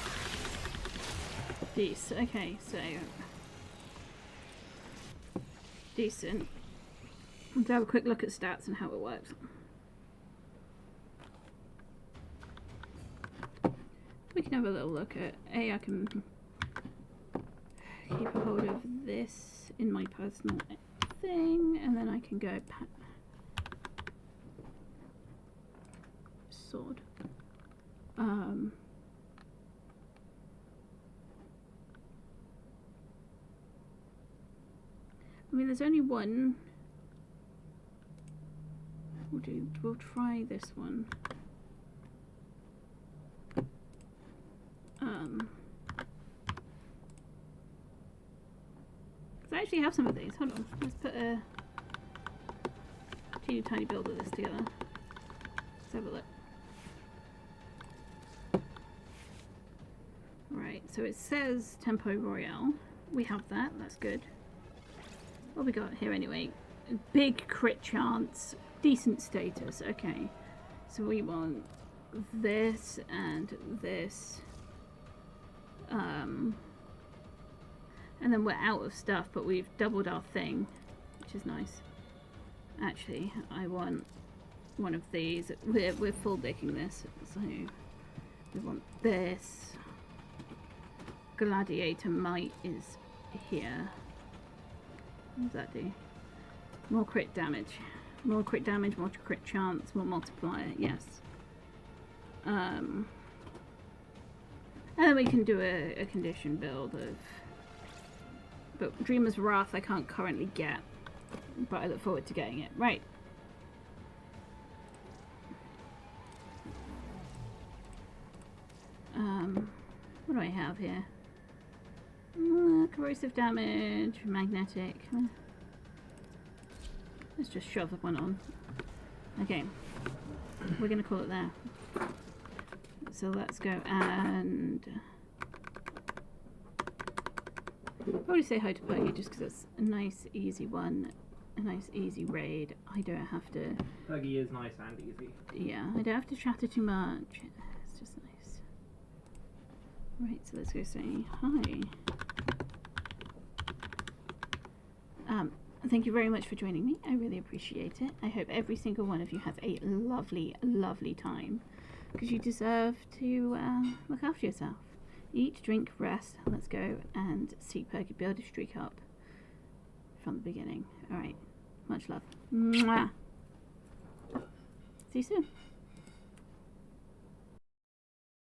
Decent. Okay, so decent. Let's have a quick look at stats and how it works. We can have a little look at. I can keep a hold of this in my personal thing, and then I can go sword. I mean, there's only one. We'll try this one. Because I actually have some of these. Hold on. Let's put a teeny tiny build of this together. Let's have a look. Right, so it says Tempo Royale. We have that. That's good. What we got here anyway? Big crit chance. Decent status. Okay. So we want this and this. And then we're out of stuff, but we've doubled our thing, which is nice. Actually, I want one of these. We're full decking this, so we want this. Gladiator Might is here. What does that do? More crit damage. More crit damage, more crit chance, more multiplier, yes. And then we can do a condition build of... But Dreamer's Wrath I can't currently get, but I look forward to getting it. Right. What do I have here? Corrosive damage, magnetic. Let's just shove one on. Okay. We're going to call it there. So let's go and... probably say hi to Puggy just because it's a nice easy one. A nice easy raid. I don't have to... Puggy is nice and easy. Yeah, I don't have to chatter too much. It's just nice. Right, so let's go say hi. Thank you very much for joining me. I really appreciate it. I hope every single one of you has a lovely, lovely time. Because you deserve to look after yourself. Eat, drink, rest. Let's go and see Puggy build a streak up from the beginning. Alright. Much love. Mwah. See you soon.